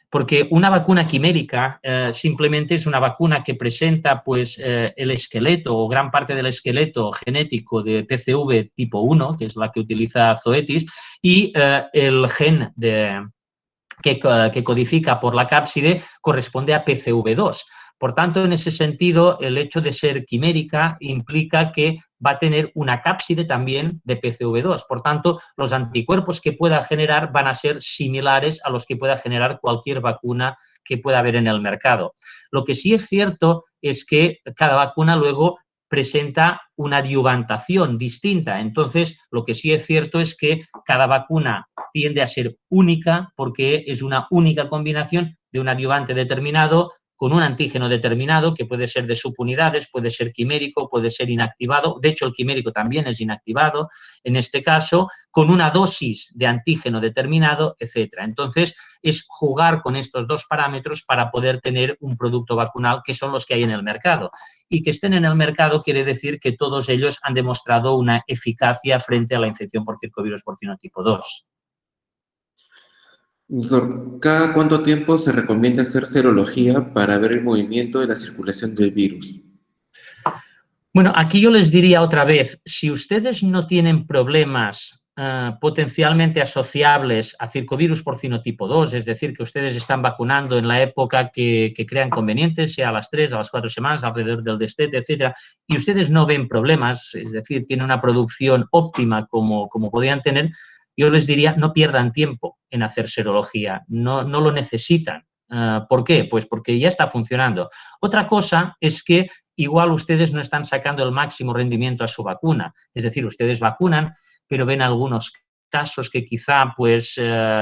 Porque una vacuna quimérica simplemente es una vacuna que presenta pues, el esqueleto o gran parte del esqueleto genético de PCV tipo 1, que es la que utiliza Zoetis, y el gen que codifica por la cápside corresponde a PCV2. Por tanto, en ese sentido, el hecho de ser quimérica implica que va a tener una cápside también de PCV2. Por tanto, los anticuerpos que pueda generar van a ser similares a los que pueda generar cualquier vacuna que pueda haber en el mercado. Lo que sí es cierto es que cada vacuna luego presenta una adyuvantación distinta. Entonces, lo que sí es cierto es que cada vacuna tiende a ser única porque es una única combinación de un adyuvante determinado con un antígeno determinado que puede ser de subunidades, puede ser quimérico, puede ser inactivado. De hecho, el quimérico también es inactivado, en este caso, con una dosis de antígeno determinado, etc. Entonces, es jugar con estos dos parámetros para poder tener un producto vacunal que son los que hay en el mercado. Y que estén en el mercado quiere decir que todos ellos han demostrado una eficacia frente a la infección por circovirus porcino tipo 2. Doctor, ¿cada cuánto tiempo se recomienda hacer serología para ver el movimiento de la circulación del virus? Bueno, aquí yo les diría otra vez, si ustedes no tienen problemas potencialmente asociables a circovirus porcino tipo 2, es decir, que ustedes están vacunando en la época que crean conveniente, sea a las 3, a las 4 semanas, alrededor del destete, etcétera, y ustedes no ven problemas, es decir, tienen una producción óptima como podrían tener, yo les diría, no pierdan tiempo en hacer serología, no lo necesitan. ¿Por qué? Pues porque ya está funcionando. Otra cosa es que igual ustedes no están sacando el máximo rendimiento a su vacuna. Es decir, ustedes vacunan, pero ven algunos casos que quizá pues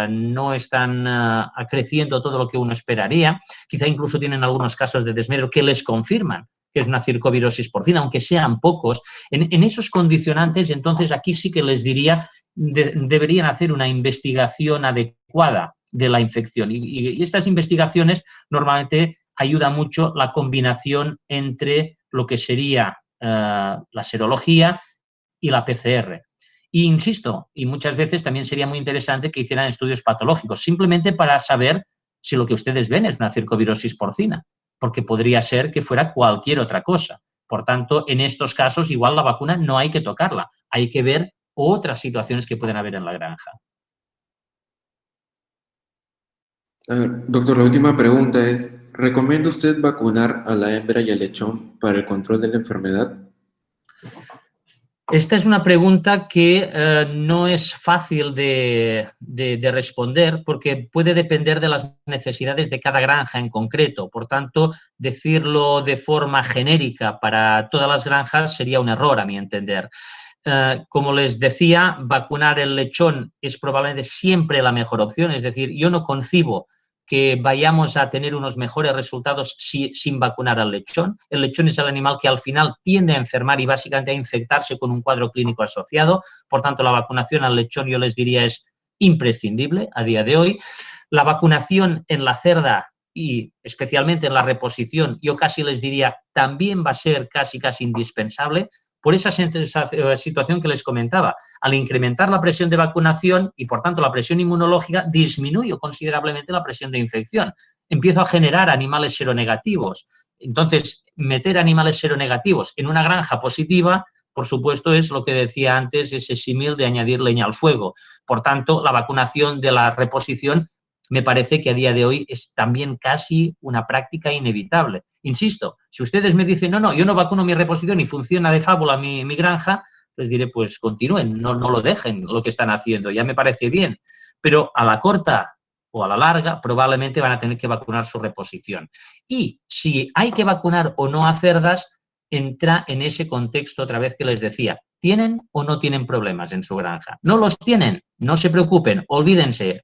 no están creciendo todo lo que uno esperaría. Quizá incluso tienen algunos casos de desmedro que les confirman que es una circovirosis porcina, aunque sean pocos. En esos condicionantes, entonces aquí sí que les diría, deberían hacer una investigación adecuada de la infección. Y estas investigaciones normalmente ayuda mucho la combinación entre lo que sería la serología y la PCR. Y insisto, y muchas veces también sería muy interesante que hicieran estudios patológicos, simplemente para saber si lo que ustedes ven es una circovirosis porcina, porque podría ser que fuera cualquier otra cosa. Por tanto, en estos casos, igual la vacuna no hay que tocarla, hay que ver otras situaciones que pueden haber en la granja. Doctor, la última pregunta es, ¿recomienda usted vacunar a la hembra y al lechón para el control de la enfermedad? Esta es una pregunta que no es fácil de responder porque puede depender de las necesidades de cada granja en concreto. Por tanto, decirlo de forma genérica para todas las granjas sería un error, a mi entender. Como les decía, vacunar el lechón es probablemente siempre la mejor opción. Es decir, yo no concibo que vayamos a tener unos mejores resultados sin vacunar al lechón. El lechón es el animal que al final tiende a enfermar y básicamente a infectarse con un cuadro clínico asociado. Por tanto, la vacunación al lechón, yo les diría, es imprescindible a día de hoy. La vacunación en la cerda y especialmente en la reposición, yo casi les diría, también va a ser casi indispensable por esa situación que les comentaba. Al incrementar la presión de vacunación y, por tanto, la presión inmunológica, disminuyo considerablemente la presión de infección. Empiezo a generar animales seronegativos. Entonces, meter animales seronegativos en una granja positiva, por supuesto, es lo que decía antes, ese símil de añadir leña al fuego. Por tanto, la vacunación de la reposición me parece que a día de hoy es también casi una práctica inevitable. Insisto, si ustedes me dicen, no, yo no vacuno mi reposición y funciona de fábula mi granja, les diré, pues continúen, no lo dejen lo que están haciendo, ya me parece bien. Pero a la corta o a la larga probablemente van a tener que vacunar su reposición. Y si hay que vacunar o no a cerdas, entra en ese contexto otra vez que les decía, ¿tienen o no tienen problemas en su granja? No los tienen, no se preocupen, olvídense,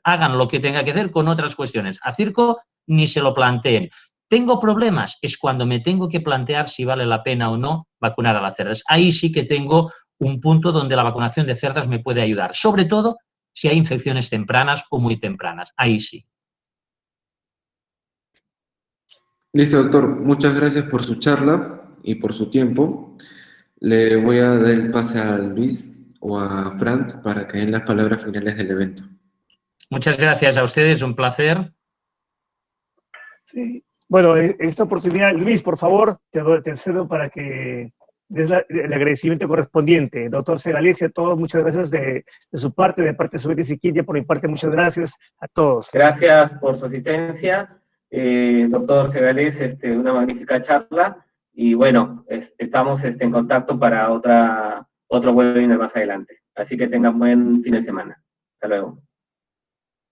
hagan lo que tenga que hacer con otras cuestiones. A circo ni se lo planteen. ¿Tengo problemas? Es cuando me tengo que plantear si vale la pena o no vacunar a las cerdas. Ahí sí que tengo un punto donde la vacunación de cerdas me puede ayudar, sobre todo si hay infecciones tempranas o muy tempranas. Ahí sí. Listo, doctor. Muchas gracias por su charla y por su tiempo. Le voy a dar el pase a Luis o a Franz para que den las palabras finales del evento. Muchas gracias a ustedes, un placer. Sí. Bueno, en esta oportunidad, Luis, por favor, te cedo para que des el agradecimiento correspondiente. Doctor Segalés y a todos, muchas gracias de su parte, de parte de su Siquilla, por mi parte, muchas gracias a todos. Gracias por su asistencia, doctor Segalés, una magnífica charla, y bueno, estamos en contacto para otro webinar más adelante. Así que tengan buen fin de semana. Hasta luego.